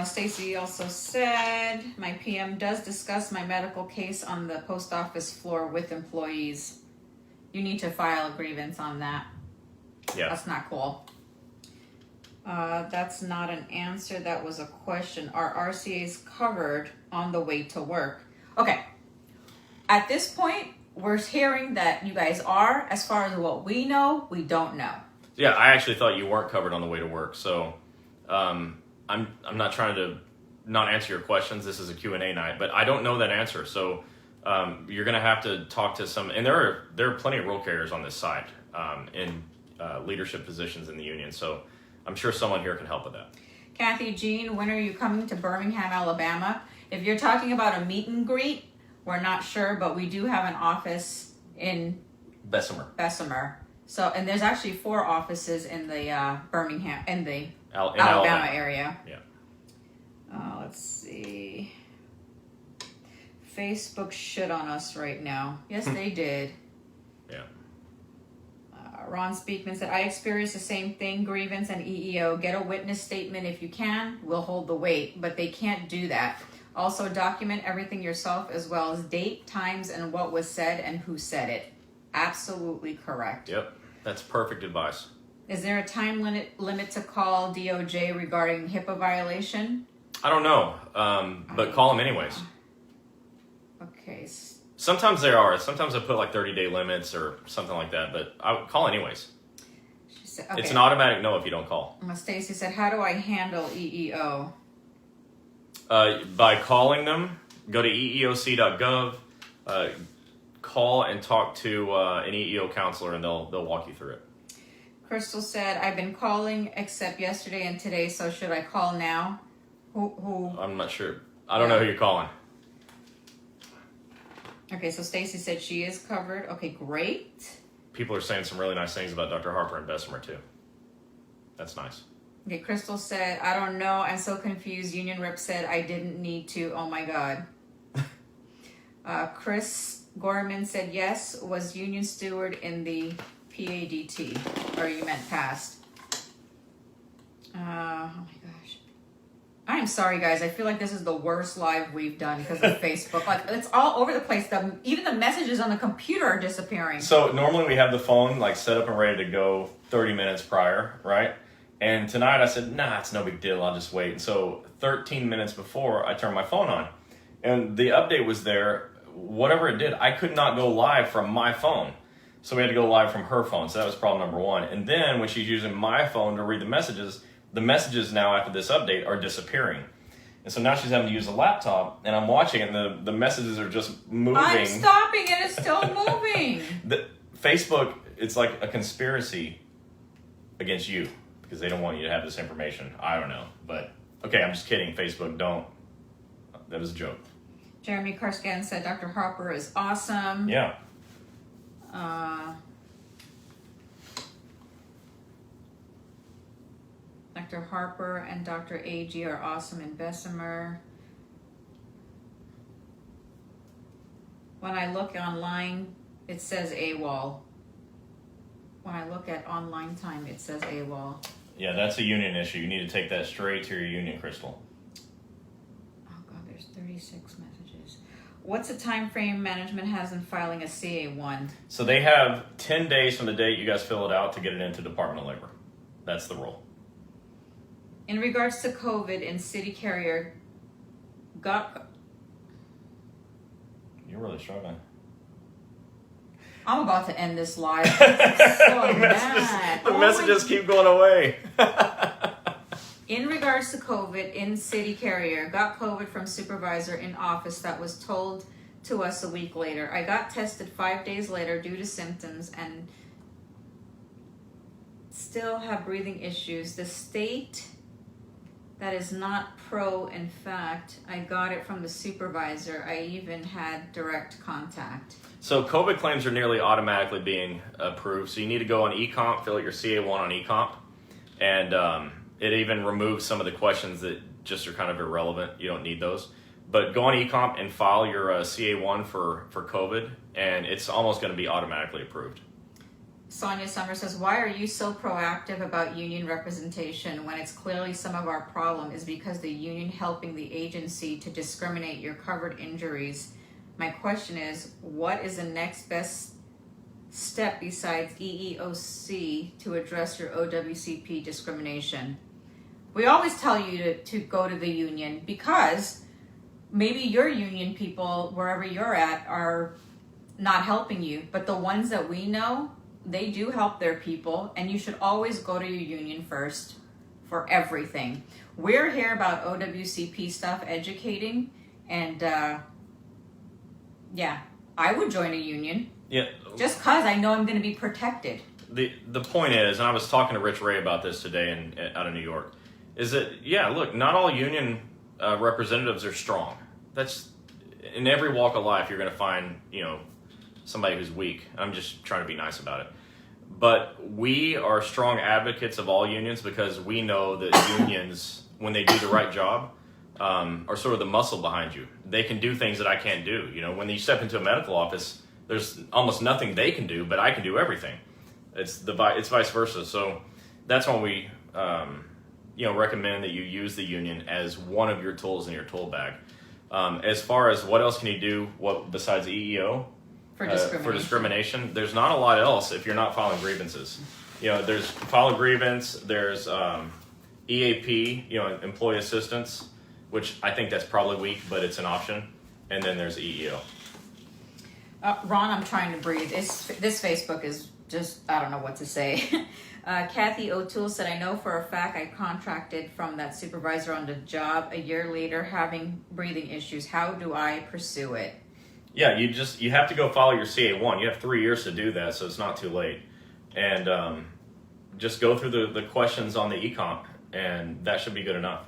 Stacy also said, my PM does discuss my medical case on the post office floor with employees. You need to file a grievance on that. Yeah. That's not cool. That's not an answer. That was a question. Are RCAs covered on the way to work? Okay. At this point, we're hearing that you guys are. As far as what we know, we don't know. Yeah, I actually thought you weren't covered on the way to work, so I'm not trying to not answer your questions. This is a Q&A night, but I don't know that answer, so you're going to have to talk to some, and there are plenty of roll carriers on this side in leadership positions in the union, so I'm sure someone here can help with that. Kathy Jean, when are you coming to Birmingham, Alabama? If you're talking about a meet and greet, we're not sure, but we do have an office in Bessemer. So, and there's actually 4 offices in the Birmingham, in the Alabama area. Yeah. Let's see. Facebook shit on us right now. Yes, they did. Yeah. Ron Speakman said, I experienced the same thing, grievance and EEO. Get a witness statement if you can. We'll hold the weight, but they can't do that. Also document everything yourself as well as date, times, and what was said and who said it. Absolutely correct. Yep. That's perfect advice. Is there a time limit to call DOJ regarding HIPAA violation? I don't know, but call them anyways. Okay. Sometimes there are. Sometimes I put like 30-day limits or something like that, but I would call anyways. She said, okay. It's an automatic no if you don't call. Stacy said, how do I handle EEO? By calling them, go to eeoc.gov, call and talk to an EEO counselor, and they'll walk you through it. Crystal said, I've been calling except yesterday and today, so should I call now? Who? I'm not sure. I don't know who you're calling. Okay, so Stacy said she is covered. Okay, great. People are saying some really nice things about Dr. Harper and Bessemer, too. That's nice. Okay, Crystal said, I don't know. I'm so confused. Union rep said I didn't need to. Oh, my God. Chris Gorman said, yes, was union steward in the PADT. Or you meant past. Oh, my gosh. I'm sorry, guys. I feel like this is the worst live we've done because of Facebook. Like, it's all over the place. Even the messages on the computer are disappearing. So normally we have the phone like set up and ready to go 30 minutes prior, right? And tonight I said, nah, it's no big deal. I'll just wait. And so 13 minutes before I turned my phone on, and the update was there. Whatever it did, I could not go live from my phone. So we had to go live from her phone. So that was problem number 1. And then when she's using my phone to read the messages now after this update are disappearing. And so now she's having to use a laptop, and I'm watching, and the messages are just moving. I'm stopping, and it's still moving. Facebook, it's like a conspiracy against you because they don't want you to have this information. I don't know. But, okay, I'm just kidding. Facebook, don't. That was a joke. Jeremy Karskan said Dr. Harper is awesome. Yeah. Dr. Harper and Dr. A.G. are awesome in Bessemer. When I look online, it says AWOL. When I look at online time, it says AWOL. Yeah, that's a union issue. You need to take that straight to your union, Crystal. Oh, God, there's 36 messages. What's the time frame management has in filing a CA1? So they have 10 days from the date you guys fill it out to get it into Department of Labor. That's the rule. In regards to COVID in city carrier, You're really struggling. I'm about to end this live. I'm so mad. The messages keep going away. In regards to COVID in city carrier, got COVID from supervisor in office that was told to us a week later. I got tested 5 days later due to symptoms and still have breathing issues. The state that is not pro, in fact, I got it from the supervisor. I even had direct contact. So COVID claims are nearly automatically being approved. So you need to go on eComp, fill out your CA1 on eComp, and it even removes some of the questions that just are kind of irrelevant. You don't need those. But go on eComp and file your CA1 for COVID, and it's almost going to be automatically approved. Sonia Summer says, why are you so proactive about union representation when it's clearly some of our problem is because the union helping the agency to discriminate your covered injuries? My question is, what is the next best step besides EEOC to address your OWCP discrimination? We always tell you to go to the union because maybe your union people, wherever you're at, are not helping you. But the ones that we know, they do help their people, and you should always go to your union first for everything. We're here about OWCP stuff, educating, and yeah, I would join a union. Yeah. Just because I know I'm going to be protected. The point is, and I was talking to Rich Ray about this today out of New York, is that, yeah, look, not all union representatives are strong. That's in every walk of life. You're going to find, somebody who's weak. I'm just trying to be nice about it. But we are strong advocates of all unions because we know that unions, when they do the right job, are sort of the muscle behind you. They can do things that I can't do. When you step into a medical office, there's almost nothing they can do, but I can do everything. It's vice versa. So that's why we recommend that you use the union as one of your tools in your tool bag. As far as what else can you do, besides EEO? For discrimination, there's not a lot else if you're not filing grievances. There's file a grievance, there's EAP, employee assistance, which I think that's probably weak, but it's an option. And then there's EEO. Ron, I'm trying to breathe. This Facebook is just, I don't know what to say. Kathy O'Toole said, I know for a fact I contracted from that supervisor on the job a year later having breathing issues. How do I pursue it? Yeah, you have to go follow your CA1. You have 3 years to do that, so it's not too late. And just go through the questions on the eComp, and that should be good enough.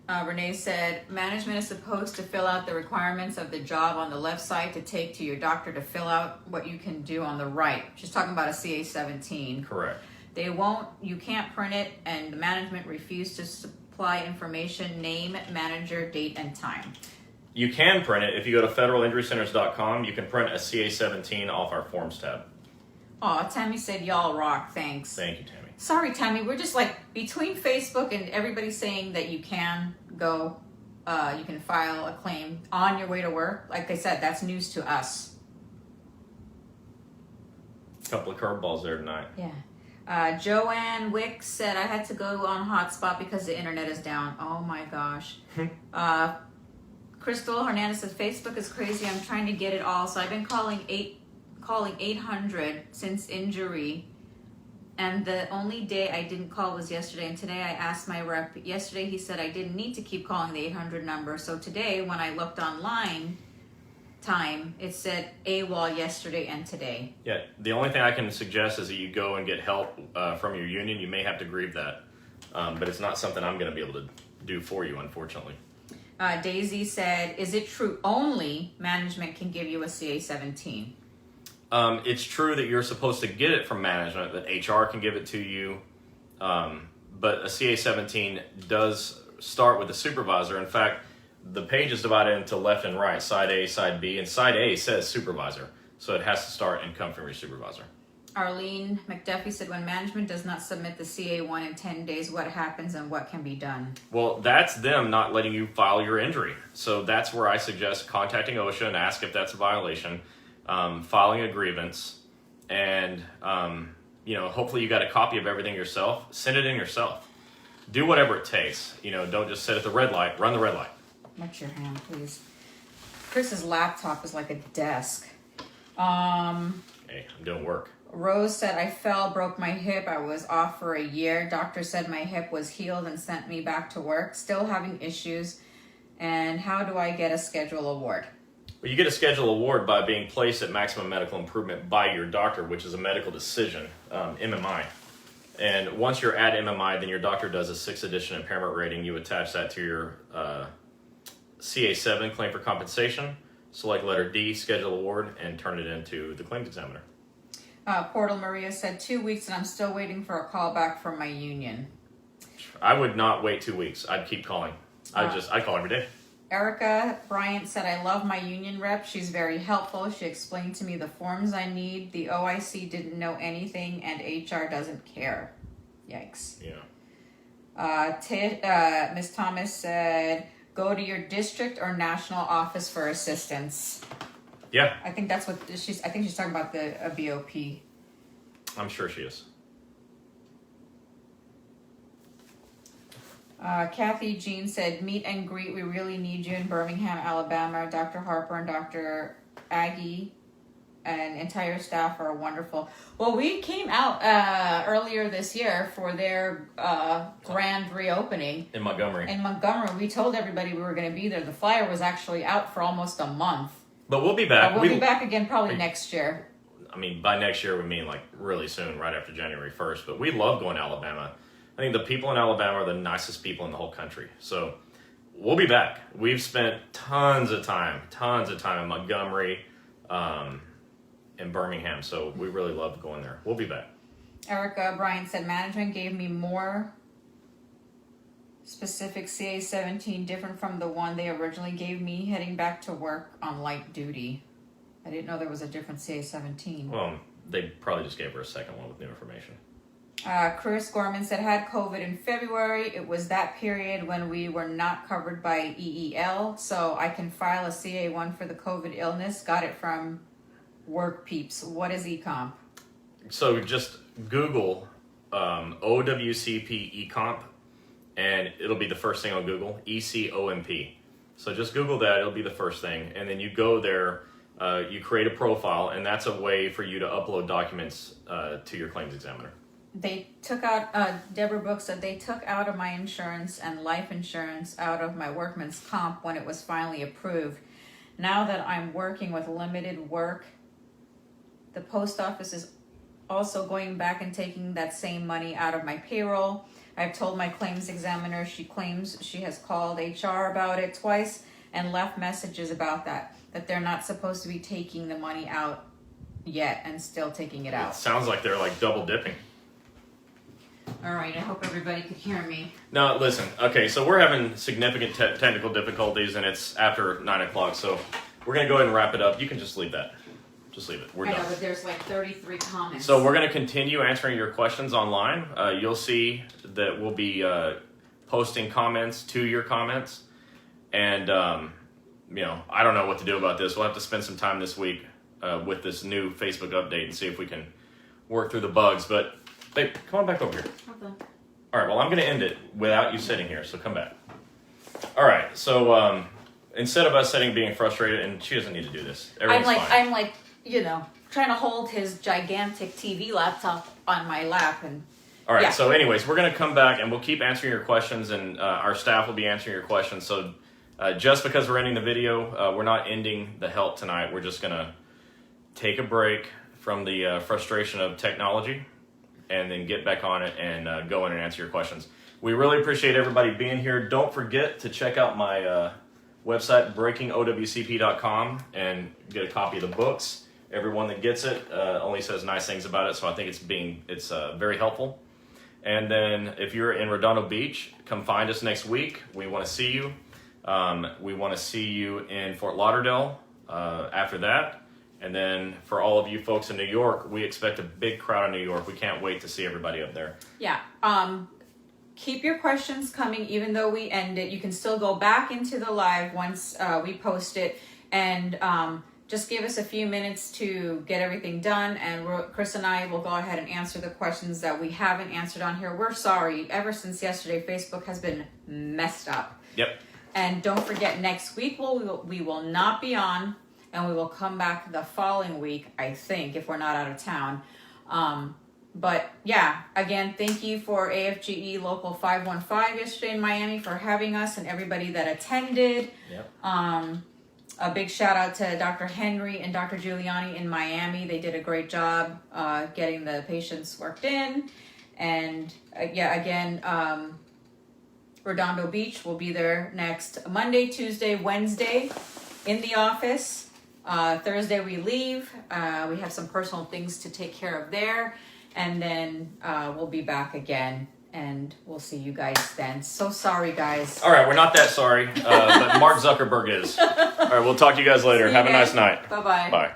Renee said, management is supposed to fill out the requirements of the job on the left side to take to your doctor to fill out what you can do on the right. She's talking about a CA-17. Correct. You can't print it, and the management refused to supply information, name, manager, date, and time. You can print it. If you go to federalinjurycenters.com, you can print a CA-17 off our forms tab. Aw, Tammy said, y'all rock, thanks. Thank you, Tammy. Sorry, Tammy, we're just between Facebook and everybody saying that you can go, you can file a claim on your way to work. Like I said, that's news to us. A couple of curveballs there tonight. Yeah. Joanne Wicks said, I had to go on hotspot because the internet is down. Oh my gosh. Crystal Hernandez says, Facebook is crazy. I'm trying to get it all. So I've been calling 800 since injury. And the only day I didn't call was yesterday. And today I asked my rep. Yesterday he said I didn't need to keep calling the 800 number. So today when I looked online it said AWOL yesterday and today. Yeah, the only thing I can suggest is that you go and get help from your union. You may have to grieve that. But it's not something I'm going to be able to do for you, unfortunately. Daisy said, is it true only management can give you a CA-17? It's true that you're supposed to get it from management, that HR can give it to you. But a CA-17 does start with the supervisor. In fact, the page is divided into left and right, side A, side B, and side A says supervisor. So it has to start and come from your supervisor. Arlene McDuffie said, when management does not submit the CA1 in 10 days, what happens and what can be done? Well, that's them not letting you file your injury. So that's where I suggest contacting OSHA and ask if that's a violation, filing a grievance, and hopefully you got a copy of everything yourself. Send it in yourself. Do whatever it takes. Don't just sit at the red light. Run the red light. Watch your hand, please. Chris's laptop is like a desk. Hey, I'm doing work. Rose said, I fell, broke my hip. I was off for a year. Doctor said my hip was healed and sent me back to work. Still having issues. And how do I get a schedule award? Well, you get a schedule award by being placed at maximum medical improvement by your doctor, which is a medical decision, MMI. And once you're at MMI, then your doctor does a 6th edition impairment rating. You attach that to your CA7 claim for compensation, select letter D, schedule award, and turn it into the claims examiner. Portal Maria said 2 weeks, and I'm still waiting for a call back from my union. I would not wait 2 weeks. I'd keep calling. I'd call every day. Erica Bryant said, I love my union rep. She's very helpful. She explained to me the forms I need. The OIC didn't know anything, and HR doesn't care. Yikes. Yeah. Ms. Thomas said, go to your district or national office for assistance. Yeah. I think that's what she's talking about, the BOP. I'm sure she is. Kathy Jean said, meet and greet. We really need you in Birmingham, Alabama. Dr. Harper and Dr. Aggie and entire staff are wonderful. Well, we came out earlier this year for their grand reopening. In Montgomery. We told everybody we were going to be there. The flyer was actually out for almost a month. But we'll be back. We'll be back again probably next year. I mean, by next year, we mean like really soon, right after January 1st. But we love going to Alabama. I think the people in Alabama are the nicest people in the whole country. So we'll be back. We've spent tons of time in Montgomery, in Birmingham. So we really love going there. We'll be back. Erica Bryant said, management gave me more specific CA-17, different from the one they originally gave me heading back to work on light duty. I didn't know there was a different CA-17. Well, they probably just gave her a second one with new information. Chris Gorman said, had COVID in February. It was that period when we were not covered by EEL, so I can file a CA1 for the COVID illness. Got it from Work Peeps. What is eComp? So just Google OWCP eComp, and it'll be the first thing on Google, ECOMP. So just Google that, it'll be the first thing. And then you go there, you create a profile, and that's a way for you to upload documents to your claims examiner. They took out, Deborah Brooks said, they took out of my insurance and life insurance out of my workman's comp when it was finally approved. Now that I'm working with limited work, the post office is also going back and taking that same money out of my payroll. I've told my claims examiner, she claims she has called HR about it twice and left messages about that they're not supposed to be taking the money out yet and still taking it out. It sounds like they're like double dipping. All right, I hope everybody could hear me. No, listen. Okay, so we're having significant technical difficulties, and it's after 9 o'clock, so we're going to go ahead and wrap it up. You can just leave that. Just leave it. We're done. I know, but there's like 33 comments. So we're going to continue answering your questions online. You'll see that we'll be posting comments to your comments. And, I don't know what to do about this. We'll have to spend some time this week with this new Facebook update and see if we can work through the bugs. But, babe, come on back over here. Okay. All right, well, I'm going to end it without you sitting here, so come back. All right, so instead of us sitting being frustrated, and she doesn't need to do this. Everything's fine. I'm like, trying to hold his gigantic TV laptop on my lap. And all right, yeah. So anyways, we're going to come back, and we'll keep answering your questions, and our staff will be answering your questions. So just because we're ending the video, we're not ending the help tonight. We're just going to take a break from the frustration of technology and then get back on it and go in and answer your questions. We really appreciate everybody being here. Don't forget to check out my website, breakingowcp.com, and get a copy of the books. Everyone that gets it only says nice things about it, so I think it's very helpful. And then if you're in Redondo Beach, come find us next week. We want to see you. We want to see you in Fort Lauderdale after that. And then for all of you folks in New York, we expect a big crowd in New York. We can't wait to see everybody up there. Yeah. Keep your questions coming even though we end it. You can still go back into the live once we post it. And just give us a few minutes to get everything done. And Chris and I will go ahead and answer the questions that we haven't answered on here. We're sorry. Ever since yesterday, Facebook has been messed up. Yep. And don't forget, next week we will not be on. And we will come back the following week, I think, if we're not out of town. But yeah, again, thank you for AFGE Local 515 yesterday in Miami for having us and everybody that attended. Yep. A big shout out to Dr. Henry and Dr. Giuliani in Miami. They did a great job getting the patients worked in. And again, Redondo Beach will be there next Monday, Tuesday, Wednesday in the office. Thursday we leave. We have some personal things to take care of there. And then we'll be back again. And we'll see you guys then. So sorry, guys. All right, we're not that sorry, but Mark Zuckerberg is. All right, we'll talk to you guys later. Have a nice night. Bye-bye. Bye.